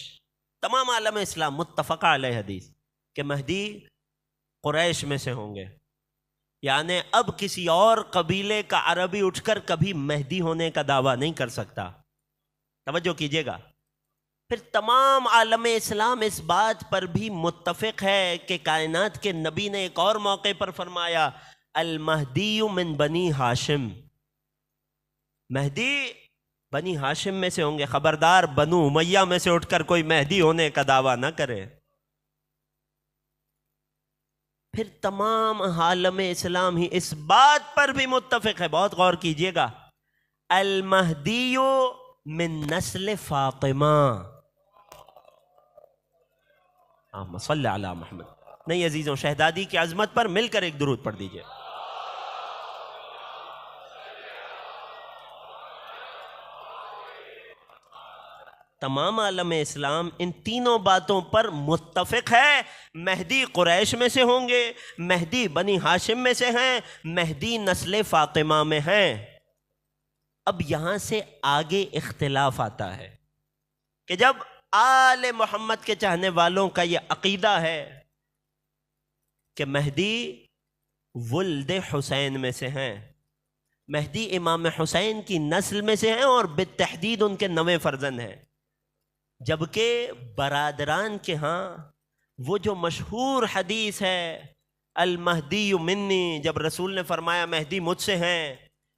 تمام عالم اسلام متفق علیہ حدیث کہ مہدی قریش میں سے ہوں گے، یعنی اب کسی اور قبیلے کا عربی اٹھ کر کبھی مہدی ہونے کا دعویٰ نہیں کر سکتا۔ توجہ کیجئے گا، پھر تمام عالم اسلام اس بات پر بھی متفق ہے کہ کائنات کے نبی نے ایک اور موقع پر فرمایا المہدی من بنی ہاشم، مہدی بنی ہاشم میں سے ہوں گے، خبردار بنو امیہ میں سے اٹھ کر کوئی مہدی ہونے کا دعویٰ نہ کرے۔ پھر تمام عالم اسلام ہی اس بات پر بھی متفق ہے، بہت غور کیجئے گا، المہدی من نسل فاطمہ، اللہم صلی علی محمد۔ نہیں عزیزوں، شہزادی کی عظمت پر مل کر ایک درود پڑھ دیجئے۔ تمام عالم اسلام ان تینوں باتوں پر متفق ہے، مہدی قریش میں سے ہوں گے، مہدی بنی ہاشم میں سے ہیں، مہدی نسل فاطمہ میں ہیں۔ اب یہاں سے آگے اختلاف آتا ہے کہ جب آل محمد کے چاہنے والوں کا یہ عقیدہ ہے کہ مہدی ولد حسین میں سے ہیں، مہدی امام حسین کی نسل میں سے ہیں، اور بالتحدید ان کے 9 فرزند ہیں، جبکہ برادران کے ہاں وہ جو مشہور حدیث ہے المہدی منی، جب رسول نے فرمایا مہدی مجھ سے ہیں،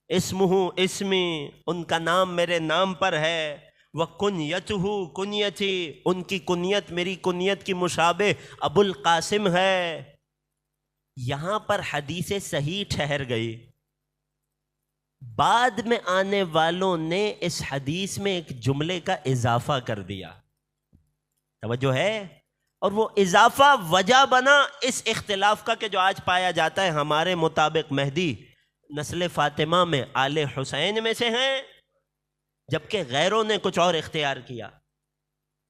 اسمہ اسمی، ان کا نام میرے نام پر ہے، وَكُنْيَتُهُ کنیتی، ان کی کنیت میری کنیت کی مشابہ ابو القاسم ہے۔ یہاں پر حدیث صحیح ٹھہر گئی، بعد میں آنے والوں نے اس حدیث میں ایک جملے کا اضافہ کر دیا، توجہ ہے، اور وہ اضافہ وجہ بنا اس اختلاف کا کہ جو آج پایا جاتا ہے ہمارے مطابق مہدی نسل فاطمہ میں آل حسین میں سے ہیں، جبکہ غیروں نے کچھ اور اختیار کیا۔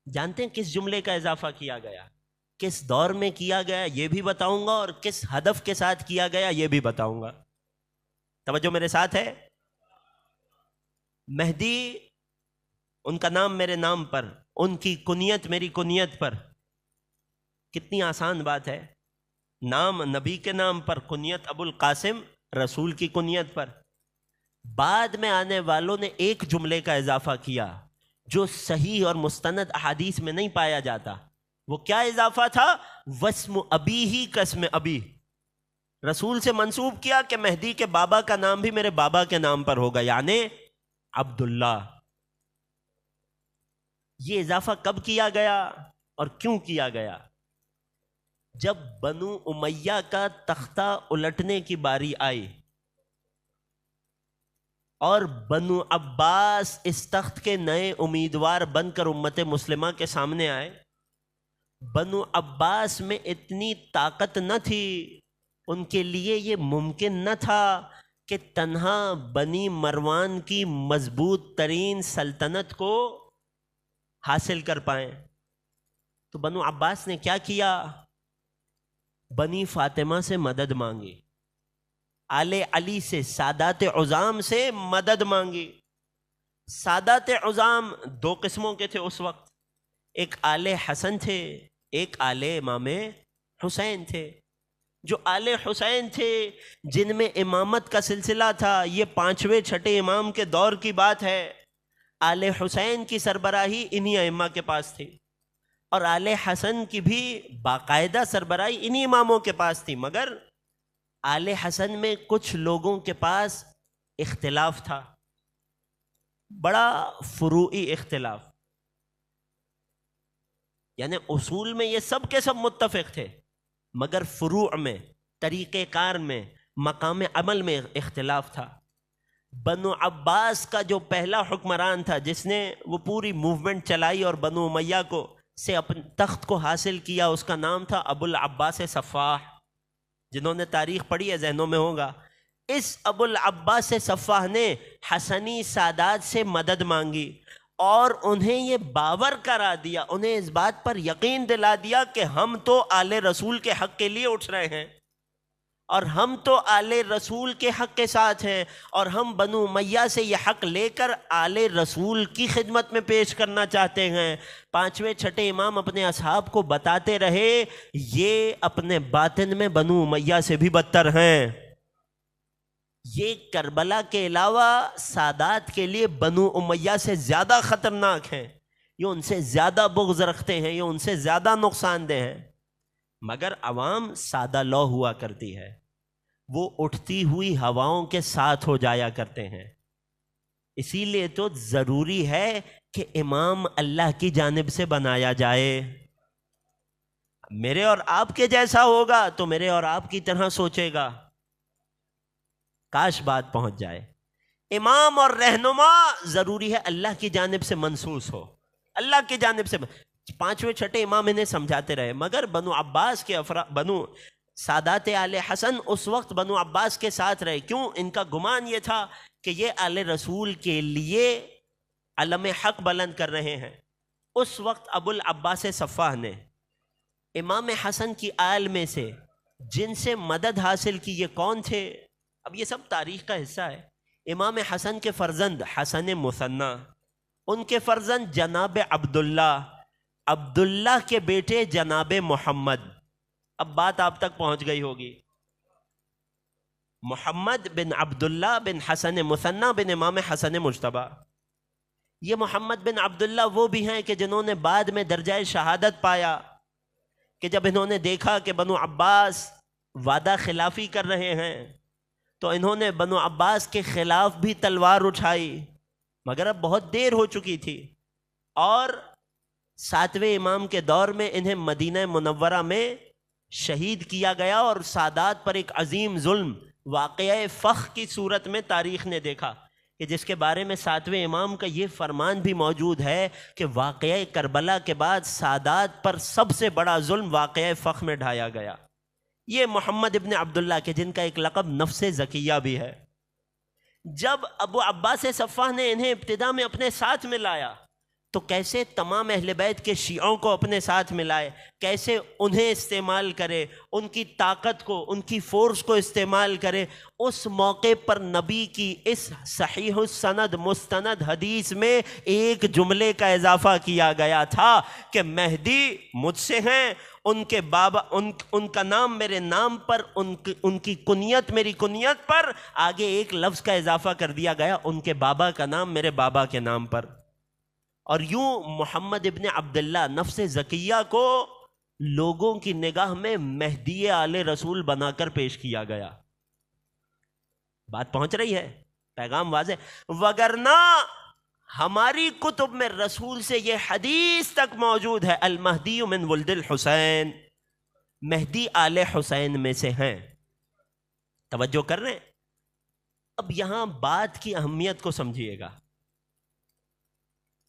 جانتے ہیں کس جملے کا اضافہ کیا گیا، کس دور میں کیا گیا یہ بھی بتاؤں گا، اور کس ہدف کے ساتھ کیا گیا یہ بھی بتاؤں گا۔ توجہ میرے ساتھ ہے؟ مہدی، ان کا نام میرے نام پر، ان کی کنیت میری کنیت پر، کتنی آسان بات ہے، نام نبی کے نام پر، کنیت ابو القاسم رسول کی کنیت پر۔ بعد میں آنے والوں نے ایک جملے کا اضافہ کیا جو صحیح اور مستند احادیث میں نہیں پایا جاتا۔ وہ کیا اضافہ تھا؟ واسم ابی ہی کاسم ابی، رسول سے منسوب کیا کہ مہدی کے بابا کا نام بھی میرے بابا کے نام پر ہوگا، یعنی عبداللہ۔ یہ اضافہ کب کیا گیا اور کیوں کیا گیا؟ جب بنو امیہ کا تختہ الٹنے کی باری آئی اور بنو عباس اس تخت کے نئے امیدوار بن کر امت مسلمہ کے سامنے آئے، بنو عباس میں اتنی طاقت نہ تھی، ان کے لیے یہ ممکن نہ تھا کہ تنہا بنی مروان کی مضبوط ترین سلطنت کو حاصل کر پائیں۔ تو بنو عباس نے کیا کیا؟ بنی فاطمہ سے مدد مانگی، آل علی سے، سادات عظام سے مدد مانگی۔ سادات عظام دو قسموں کے تھے اس وقت، ایک آل حسن تھے، ایک آل امام حسین تھے۔ جو آل حسین تھے، جن میں امامت کا سلسلہ تھا، یہ پانچویں چھٹے امام کے دور کی بات ہے، آل حسین کی سربراہی انہی ائمہ کے پاس تھی، اور آل حسن کی بھی باقاعدہ سربراہی انہی اماموں کے پاس تھی، مگر آل حسن میں کچھ لوگوں کے پاس اختلاف تھا، بڑا فروعی اختلاف، یعنی اصول میں یہ سب کے سب متفق تھے، مگر فروع میں، طریقہ کار میں، مقام عمل میں اختلاف تھا۔ بنو عباس کا جو پہلا حکمران تھا جس نے وہ پوری موومنٹ چلائی اور بنو امیہ کو سے اپنے تخت کو حاصل کیا، اس کا نام تھا ابو العباس صفاح۔ جنہوں نے تاریخ پڑھی ہے ذہنوں میں ہوگا، اس ابو العباس صفاح نے حسنی سادات سے مدد مانگی اور انہیں یہ باور کرا دیا، انہیں اس بات پر یقین دلا دیا کہ ہم تو آل رسول کے حق کے لیے اٹھ رہے ہیں، اور ہم تو آل رسول کے حق کے ساتھ ہیں، اور ہم بنو امیہ سے یہ حق لے کر آل رسول کی خدمت میں پیش کرنا چاہتے ہیں۔ پانچویں چھٹے امام اپنے اصحاب کو بتاتے رہے، یہ اپنے باطن میں بنو امیہ سے بھی بدتر ہیں، یہ کربلا کے علاوہ سادات کے لیے بنو امیہ سے زیادہ خطرناک ہیں، یہ ان سے زیادہ بغض رکھتے ہیں، یہ ان سے زیادہ نقصان دہ ہیں۔ مگر عوام سادہ لو ہوا کرتی ہے، وہ اٹھتی ہوئی ہواؤں کے ساتھ ہو جایا کرتے ہیں، اسی لیے تو ضروری ہے کہ امام اللہ کی جانب سے بنایا جائے۔ میرے اور آپ کے جیسا ہوگا تو میرے اور آپ کی طرح سوچے گا، کاش بات پہنچ جائے۔ امام اور رہنما ضروری ہے اللہ کی جانب سے منصوص ہو، اللہ کی جانب سے۔ پانچویں چھٹے امام انہیں سمجھاتے رہے، مگر بنو عباس کے بنو سادات آل حسن اس وقت بنو عباس کے ساتھ رہے۔ کیوں؟ ان کا گمان یہ تھا کہ یہ آل رسول کے لیے علم حق بلند کر رہے ہیں۔ اس وقت ابو العباس صفاح نے امام حسن کی آل میں سے جن سے مدد حاصل کی، یہ کون تھے؟ اب یہ سب تاریخ کا حصہ ہے۔ امام حسن کے فرزند حسن مثنی، ان کے فرزند جناب عبداللہ، عبداللہ کے بیٹے جناب محمد۔ اب بات آپ تک پہنچ گئی ہوگی۔ محمد بن عبداللہ بن حسن مثنی بن امام حسن مجتبی، یہ محمد بن عبداللہ وہ بھی ہیں کہ جنہوں نے بعد میں درجہ شہادت پایا، کہ جب انہوں نے دیکھا کہ بنو عباس وعدہ خلافی کر رہے ہیں تو انہوں نے بنو عباس کے خلاف بھی تلوار اٹھائی، مگر اب بہت دیر ہو چکی تھی۔ اور 7ویں امام کے دور میں انہیں مدینہ منورہ میں شہید کیا گیا، اور سادات پر ایک عظیم ظلم واقعہ فخ کی صورت میں تاریخ نے دیکھا، کہ جس کے بارے میں 7ویں امام کا یہ فرمان بھی موجود ہے کہ واقعہ کربلا کے بعد سادات پر سب سے بڑا ظلم واقعہ فخ میں ڈھایا گیا۔ یہ محمد ابن عبداللہ کے، جن کا ایک لقب نفس زکیہ بھی ہے، جب ابو عباس صفاح نے انہیں ابتدا میں اپنے ساتھ ملایا تو کیسے تمام اہل بیت کے شیعوں کو اپنے ساتھ ملائے، کیسے انہیں استعمال کرے، ان کی طاقت کو، ان کی فورس کو استعمال کرے۔ اس موقع پر نبی کی اس صحیح السند مستند حدیث میں ایک جملے کا اضافہ کیا گیا تھا کہ مہدی مجھ سے ہیں، ان کے بابا، ان کا نام میرے نام پر، ان کی کنیت میری کنیت پر، آگے ایک لفظ کا اضافہ کر دیا گیا، ان کے بابا کا نام میرے بابا کے نام پر۔ اور یوں محمد ابن عبداللہ نفس زکیہ کو لوگوں کی نگاہ میں مہدی آل رسول بنا کر پیش کیا گیا۔ بات پہنچ رہی ہے، پیغام واضح، وگرنہ ہماری کتب میں رسول سے یہ حدیث تک موجود ہے، المہدی من ولد الحسین، مہدی آل حسین میں سے ہیں۔ توجہ کر رہے ہیں؟ اب یہاں بات کی اہمیت کو سمجھیے گا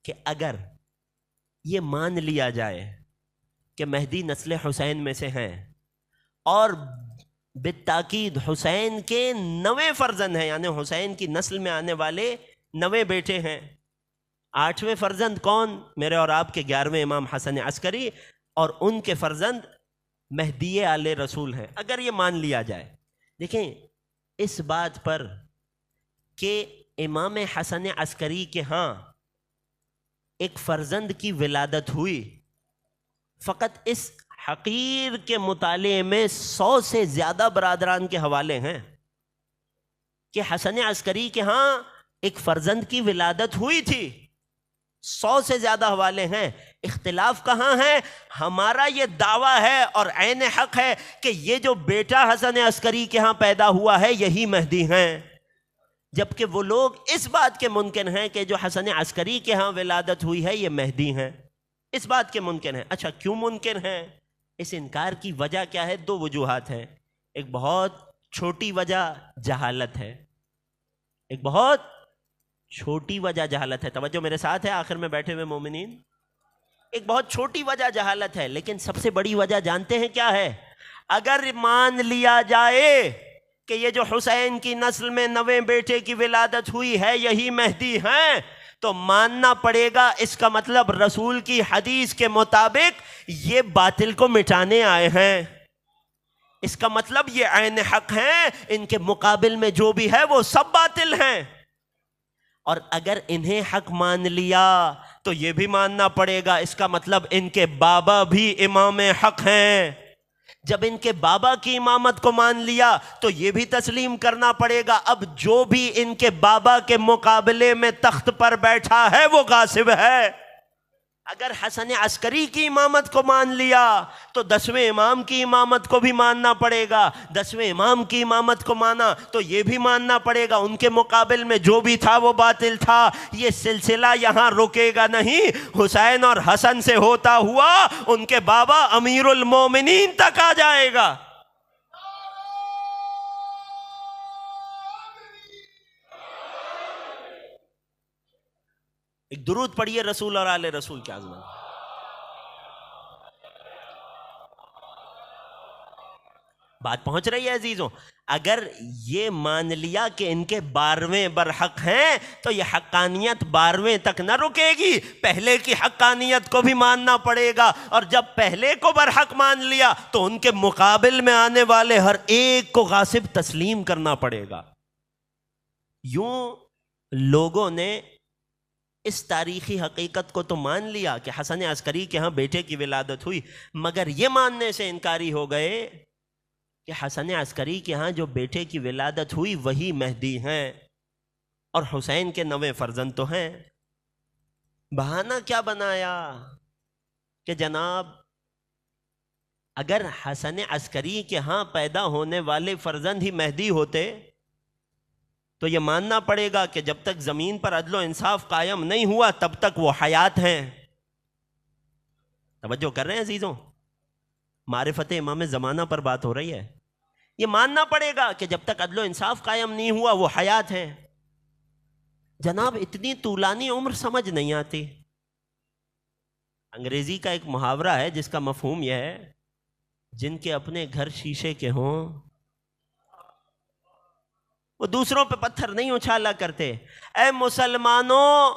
کہ اگر یہ مان لیا جائے کہ مہدی نسل حسین میں سے ہیں اور بالتاکید حسین کے 9 فرزند ہیں، یعنی حسین کی نسل میں آنے والے 9 بیٹے ہیں، 8ویں فرزند کون؟ میرے اور آپ کے 11ویں امام حسن عسکری، اور ان کے فرزند مہدی آل رسول ہیں۔ اگر یہ مان لیا جائے، دیکھیں اس بات پر کہ امام حسن عسکری کے ہاں ایک فرزند کی ولادت ہوئی، فقط اس حقیر کے مطالعے میں 100 سے زیادہ برادران کے حوالے ہیں کہ حسن عسکری کے ہاں ایک فرزند کی ولادت ہوئی تھی، 100 سے زیادہ حوالے ہیں۔ اختلاف کہاں ہے؟ ہمارا یہ دعویٰ ہے اور عین حق ہے کہ یہ جو بیٹا حسن عسکری کے ہاں پیدا ہوا ہے یہی مہدی ہیں، جبکہ وہ لوگ اس بات کے منکر ہیں کہ جو حسن عسکری کے ہاں ولادت ہوئی ہے یہ مہدی ہیں، اس بات کے منکر ہیں۔ اچھا کیوں منکر ہیں؟ اس انکار کی وجہ کیا ہے؟ 2 وجوہات ہیں۔ ایک بہت چھوٹی وجہ جہالت ہے، ایک بہت چھوٹی وجہ جہالت ہے۔ توجہ میرے ساتھ ہے آخر میں بیٹھے ہوئے مومنین؟ ایک بہت چھوٹی وجہ جہالت ہے، لیکن سب سے بڑی وجہ جانتے ہیں کیا ہے؟ اگر مان لیا جائے کہ یہ جو حسین کی نسل میں 9 بیٹے کی ولادت ہوئی ہے یہی مہدی ہیں، تو ماننا پڑے گا اس کا مطلب رسول کی حدیث کے مطابق یہ باطل کو مٹانے آئے ہیں، اس کا مطلب یہ عین حق ہیں، ان کے مقابل میں جو بھی ہے وہ سب باطل ہیں۔ اور اگر انہیں حق مان لیا تو یہ بھی ماننا پڑے گا اس کا مطلب ان کے بابا بھی امام حق ہیں۔ جب ان کے بابا کی امامت کو مان لیا تو یہ بھی تسلیم کرنا پڑے گا اب جو بھی ان کے بابا کے مقابلے میں تخت پر بیٹھا ہے وہ غاصب ہے۔ اگر حسن عسکری کی امامت کو مان لیا تو 10ویں امام کی امامت کو بھی ماننا پڑے گا، 10ویں امام کی امامت کو مانا تو یہ بھی ماننا پڑے گا ان کے مقابل میں جو بھی تھا وہ باطل تھا۔ یہ سلسلہ یہاں رکے گا نہیں، حسین اور حسن سے ہوتا ہوا ان کے بابا امیر المومنین تک آ جائے گا۔ ایک درود پڑھیے رسول اور آل رسول کے عظمت۔ بات پہنچ رہی ہے عزیزوں؟ اگر یہ مان لیا کہ ان کے 12ویں برحق ہیں تو یہ حقانیت 12ویں تک نہ رکے گی، پہلے کی حقانیت کو بھی ماننا پڑے گا، اور جب پہلے کو برحق مان لیا تو ان کے مقابل میں آنے والے ہر ایک کو غاصب تسلیم کرنا پڑے گا۔ یوں لوگوں نے اس تاریخی حقیقت کو تو مان لیا کہ حسن عسکری کے ہاں بیٹے کی ولادت ہوئی، مگر یہ ماننے سے انکاری ہو گئے کہ حسن عسکری کے ہاں جو بیٹے کی ولادت ہوئی وہی مہدی ہیں، اور حسین کے 9 فرزند تو ہیں۔ بہانہ کیا بنایا کہ جناب اگر حسن عسکری کے ہاں پیدا ہونے والے فرزند ہی مہدی ہوتے تو یہ ماننا پڑے گا کہ جب تک زمین پر عدل و انصاف قائم نہیں ہوا تب تک وہ حیات ہیں۔ توجہ کر رہے ہیں عزیزوں؟ معرفت امام زمانہ پر بات ہو رہی ہے۔ یہ ماننا پڑے گا کہ جب تک عدل و انصاف قائم نہیں ہوا وہ حیات ہیں۔ جناب اتنی طولانی عمر سمجھ نہیں آتی۔ انگریزی کا ایک محاورہ ہے جس کا مفہوم یہ ہے، جن کے اپنے گھر شیشے کے ہوں وہ دوسروں پہ پتھر نہیں اچھالا کرتے۔ اے مسلمانوں،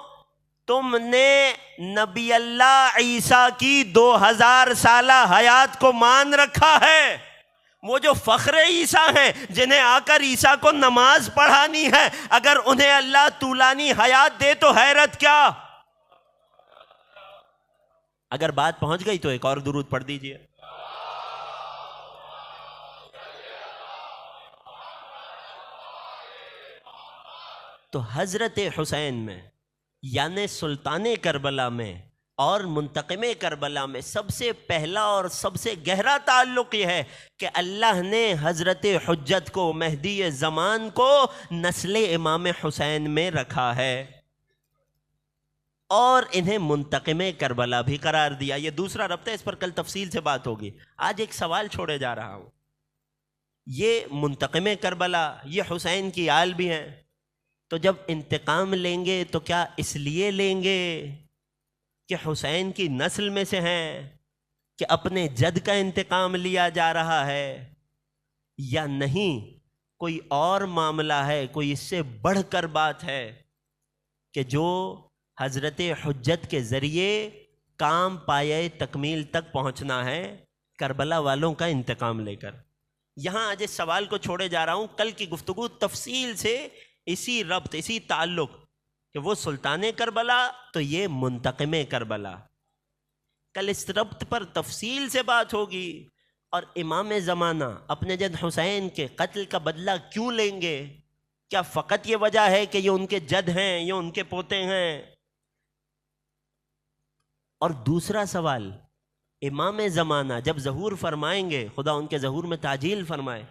تم نے نبی اللہ عیسیٰ کی 2000 سالہ حیات کو مان رکھا ہے۔ وہ جو فخر عیسیٰ ہیں جنہیں آ کر عیسیٰ کو نماز پڑھانی ہے، اگر انہیں اللہ طولانی حیات دے تو حیرت کیا؟ اگر بات پہنچ گئی تو ایک اور درود پڑھ دیجئے۔ تو حضرت حسین میں یعنی سلطان کربلا میں اور منتقم کربلا میں سب سے پہلا اور سب سے گہرا تعلق یہ ہے کہ اللہ نے حضرت حجت کو، مہدی زمان کو نسل امام حسین میں رکھا ہے اور انہیں منتقم کربلا بھی قرار دیا۔ یہ دوسرا ربط ہے، اس پر کل تفصیل سے بات ہوگی۔ آج ایک سوال چھوڑے جا رہا ہوں۔ یہ منتقم کربلا، یہ حسین کی آل بھی ہیں، تو جب انتقام لیں گے تو کیا اس لیے لیں گے کہ حسین کی نسل میں سے ہیں، کہ اپنے جد کا انتقام لیا جا رہا ہے، یا نہیں کوئی اور معاملہ ہے، کوئی اس سے بڑھ کر بات ہے کہ جو حضرت حجت کے ذریعے کام پایۂ تکمیل تک پہنچنا ہے، کربلا والوں کا انتقام لے کر۔ یہاں آج اس سوال کو چھوڑے جا رہا ہوں، کل کی گفتگو تفصیل سے اسی ربط، اسی تعلق کہ وہ سلطان کربلا تو یہ منتقم کربلا، کل اس ربط پر تفصیل سے بات ہوگی۔ اور امام زمانہ اپنے جد حسین کے قتل کا بدلہ کیوں لیں گے؟ کیا فقط یہ وجہ ہے کہ یہ ان کے جد ہیں، یہ ان کے پوتے ہیں؟ اور دوسرا سوال، امام زمانہ جب ظہور فرمائیں گے، خدا ان کے ظہور میں تعجیل فرمائے،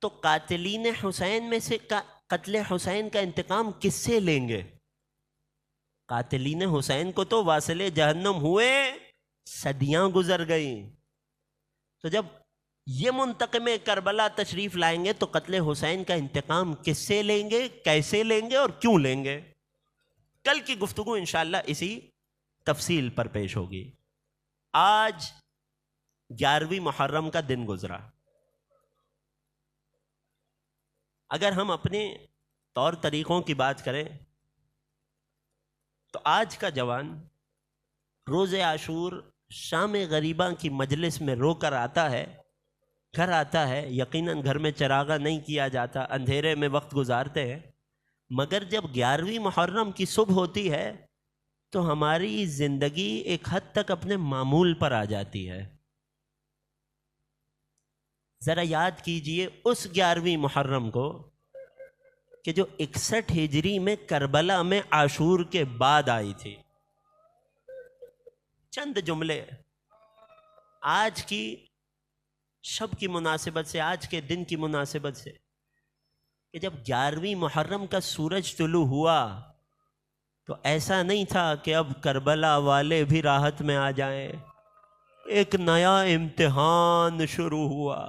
تو قاتلین حسین میں سے قتل حسین کا انتقام کس سے لیں گے؟ قاتلین حسین کو تو واصل جہنم ہوئے صدیاں گزر گئیں، تو جب یہ منتقم کربلا تشریف لائیں گے تو قتل حسین کا انتقام کس سے لیں گے، کیسے لیں گے اور کیوں لیں گے؟ کل کی گفتگو انشاءاللہ اسی تفصیل پر پیش ہوگی۔ آج 11ویں محرم کا دن گزرا۔ اگر ہم اپنے طور طریقوں کی بات کریں تو آج کا جوان روز عاشور شام غریبہ کی مجلس میں رو کر آتا ہے، گھر آتا ہے، یقیناً گھر میں چراغاں نہیں کیا جاتا، اندھیرے میں وقت گزارتے ہیں، مگر جب 11ویں محرم کی صبح ہوتی ہے تو ہماری زندگی ایک حد تک اپنے معمول پر آ جاتی ہے۔ ذرا یاد کیجئے اس 11ویں محرم کو کہ جو 61 ہجری میں کربلا میں عاشور کے بعد آئی تھی۔ چند جملے آج کی شب کی مناسبت سے، آج کے دن کی مناسبت سے، کہ جب 11ویں محرم کا سورج طلوع ہوا تو ایسا نہیں تھا کہ اب کربلا والے بھی راحت میں آ جائیں۔ ایک نیا امتحان شروع ہوا،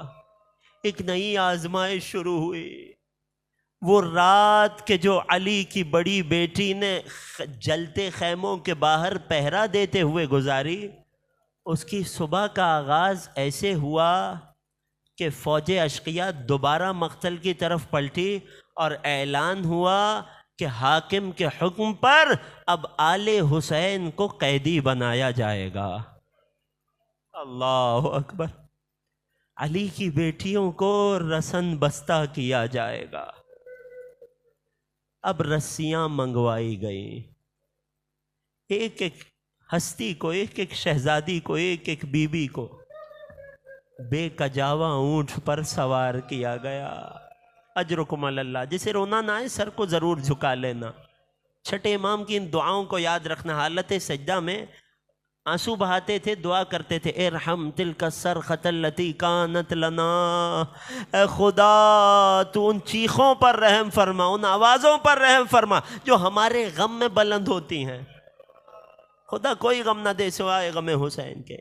ایک نئی آزمائش شروع ہوئی۔ وہ رات کہ جو علی کی بڑی بیٹی نے جلتے خیموں کے باہر پہرا دیتے ہوئے گزاری، اس کی صبح کا آغاز ایسے ہوا کہ فوج اشقیاء دوبارہ مقتل کی طرف پلٹی اور اعلان ہوا کہ حاکم کے حکم پر اب آل حسین کو قیدی بنایا جائے گا۔ اللہ اکبر! علی کی بیٹیوں کو رسن بستہ کیا جائے گا۔ اب رسیاں منگوائی گئیں، ایک ایک ہستی کو، ایک ایک شہزادی کو، ایک ایک بیوی کو بے کجاوا اونٹ پر سوار کیا گیا۔ اجرکم علی اللہ، جسے رونا نہ آئے سر کو ضرور جھکا لینا۔ چھٹے امام کی ان دعاؤں کو یاد رکھنا۔ حالت سجدہ میں آنسو بہاتے تھے، دعا کرتے تھے، ارحم تلک الصرخۃ التی کانت لنا، اے خدا تو ان چیخوں پر رحم فرما، ان آوازوں پر رحم فرما جو ہمارے غم میں بلند ہوتی ہیں۔ خدا کوئی غم نہ دے سوائے غم حسین کے۔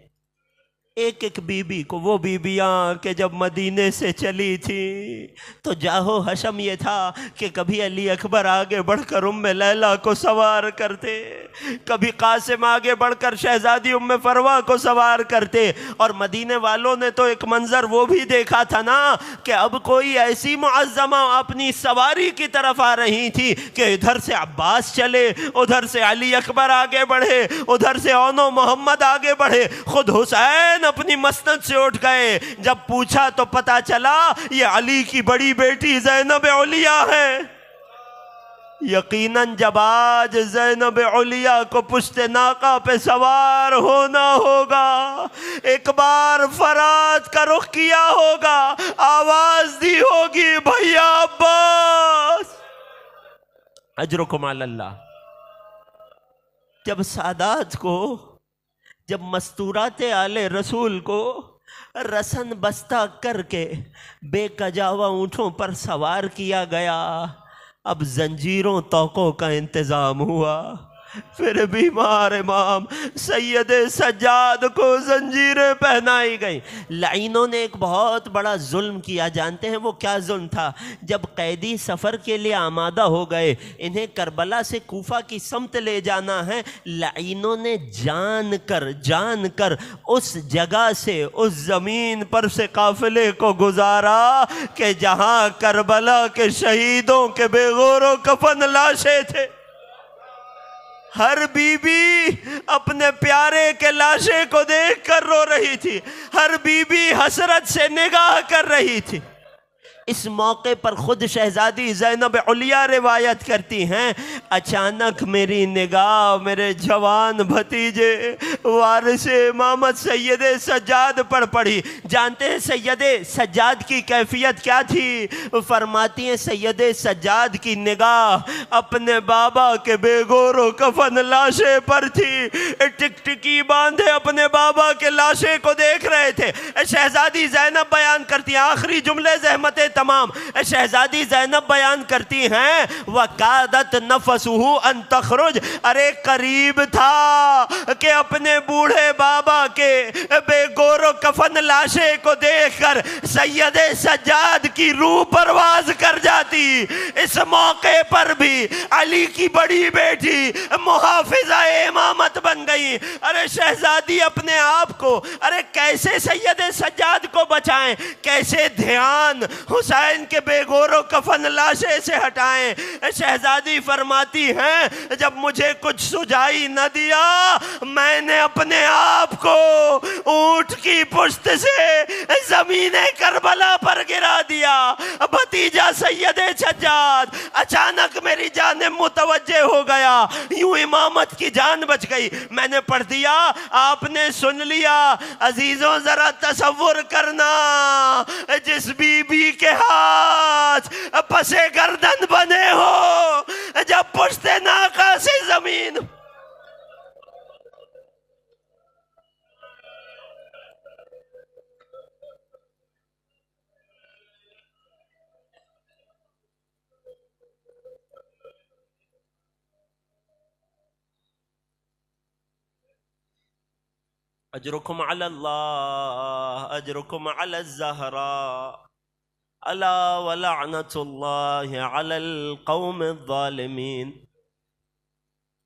ایک ایک بی بی کو، وہ بیبیاں کہ جب مدینے سے چلی تھی تو جاہو حشم یہ تھا کہ کبھی علی اکبر آگے بڑھ کر ام لیلہ کو سوار کرتے، کبھی قاسم آگے بڑھ کر شہزادی ام فروا کو سوار کرتے، اور مدینے والوں نے تو ایک منظر وہ بھی دیکھا تھا نا کہ اب کوئی ایسی معظمہ اپنی سواری کی طرف آ رہی تھی کہ ادھر سے عباس چلے، ادھر سے علی اکبر آگے بڑھے، ادھر سے اون و محمد آگے بڑھے، خود حسین اپنی مسند سے اٹھ گئے۔ جب پوچھا تو پتا چلا یہ علی کی بڑی بیٹی زینب علیہ ہے۔ یقیناً جب آج زینب علیہ کو پشت ناقہ پہ سوار ہونا ہوگا، ایک بار فرات کا رخ کیا ہوگا، آواز دی ہوگی، بھیا عباس اجرکم علی اللہ۔ جب سادات کو، جب مستورات آل رسول کو رسن بستہ کر کے بے کجاوا اونٹوں پر سوار کیا گیا، اب زنجیروں توقوں کا انتظام ہوا، پھر بیمار امام سید سجاد کو زنجیریں پہنائی گئیں۔ لعینوں نے ایک بہت بڑا ظلم کیا، جانتے ہیں وہ کیا ظلم تھا؟ جب قیدی سفر کے لیے آمادہ ہو گئے، انہیں کربلا سے کوفہ کی سمت لے جانا ہے، لعینوں نے جان کر اس جگہ سے، اس زمین پر سے قافلے کو گزارا کہ جہاں کربلا کے شہیدوں کے بے غور و کفن لاشیں تھے۔ ہر بی بی اپنے پیارے کے لاشے کو دیکھ کر رو رہی تھی، ہر بی بی حسرت سے نگاہ کر رہی تھی۔ اس موقع پر خود شہزادی زینب علیہ روایت کرتی ہیں، اچانک میری نگاہ میرے جوان بھتیجے وارث امامت سید سجاد پر پڑی۔ جانتے ہیں سید سجاد کی کیفیت کیا تھی؟ فرماتی ہیں سید سجاد کی نگاہ اپنے بابا کے بے گور و کفن لاشے پر تھی، ٹک ٹکی باندھے اپنے بابا کے لاشے کو دیکھ رہے تھے۔ شہزادی زینب بیان کرتی ہیں، آخری جملے زحمت تمام، شہزادی زینب بیان کرتی ہیں، وَقَادَتْ نَفَسُهُ أَن تَخْرُجْ، ارے قریب تھا کہ اپنے بوڑھے بابا کے بے گور و کفن لاشے کو دیکھ کر سید سجاد کی روح پرواز کر جاتی۔ اس موقع پر بھی علی کی بڑی بیٹی محافظہ امامت بن گئی۔ ارے شہزادی اپنے آپ کو، ارے کیسے سید سجاد کو بچائیں، کیسے دھیان حسین کے بے گور و کفن لاشے سے ہٹائیں۔ شہزادی فرماتی ہیں، جب مجھے کچھ سجائی نہ دیا، میں نے اپنے آپ کو اونٹ کی پشت سے زمین کربلا پر گرا دیا۔ بھتیجا سید سجاد اچانک میری جانب متوجہ ہو گیا، یوں امامت کی جان بچ گئی۔ میں نے پڑھ دیا، آپ نے سن لیا۔ عزیزوں ذرا تصور کرنا، جس بی بی کے ہاتھ پسے گردن بنے ہو، جب پشت ناقہ سے زمین۔ اجرکم علی اللہ، اجرکم علی الزہراء، الا ولعنت اللہ علی القوم الظالمین،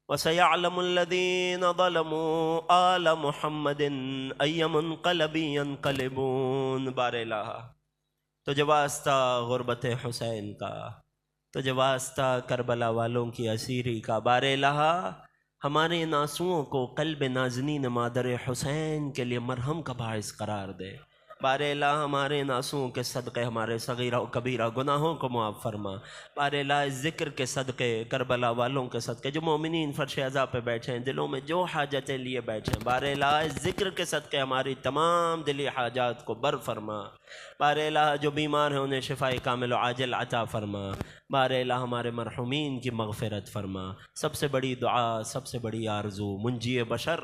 وسيعلم الذين ظلموا آل محمد أي منقلب ينقلبون۔ بار الہ تو جب واسطہ غربت حسین کا، تو جب واسطہ کربلا والوں کی اسیری کا، بار الہ ہمارے ان آنسوؤں کو قلب نازنین مادر حسین کے لیے مرہم کا باعث قرار دے۔ بار الہ ہمارے ان آنسوؤں کے صدقے ہمارے صغیرہ و کبیرہ گناہوں کو معاف فرما۔ بار الہ اس ذکر کے صدقے، کربلا والوں کے صدقے، جو مومنین فرش عزا پہ بیٹھے ہیں، دلوں میں جو حاجتیں لیے بیٹھے ہیں، بار الہ اس ذکر کے صدقے ہماری تمام دلی حاجات کو بر فرما۔ بار الہ جو بیمار ہیں انہیں شفائے کامل و عاجل عطا فرما۔ بار الہ ہمارے مرحومین کی مغفرت فرما۔ سب سے بڑی دعا، سب سے بڑی آرزو، منجی بشر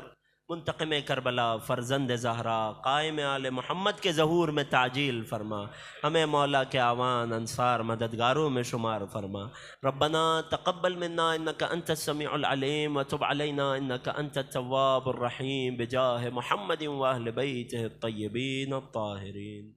منتقم کربلا فرزند زہرا قائم آل محمد کے ظہور میں تعجیل فرما، ہمیں مولا کے اعوان انصار مددگاروں میں شمار فرما۔ ربنا تقبل منا انک انت السمیع العلیم وتب علینا انک انت التواب الرحیم بجاہ محمد واہل بیتہ الطیبین الطاہرین۔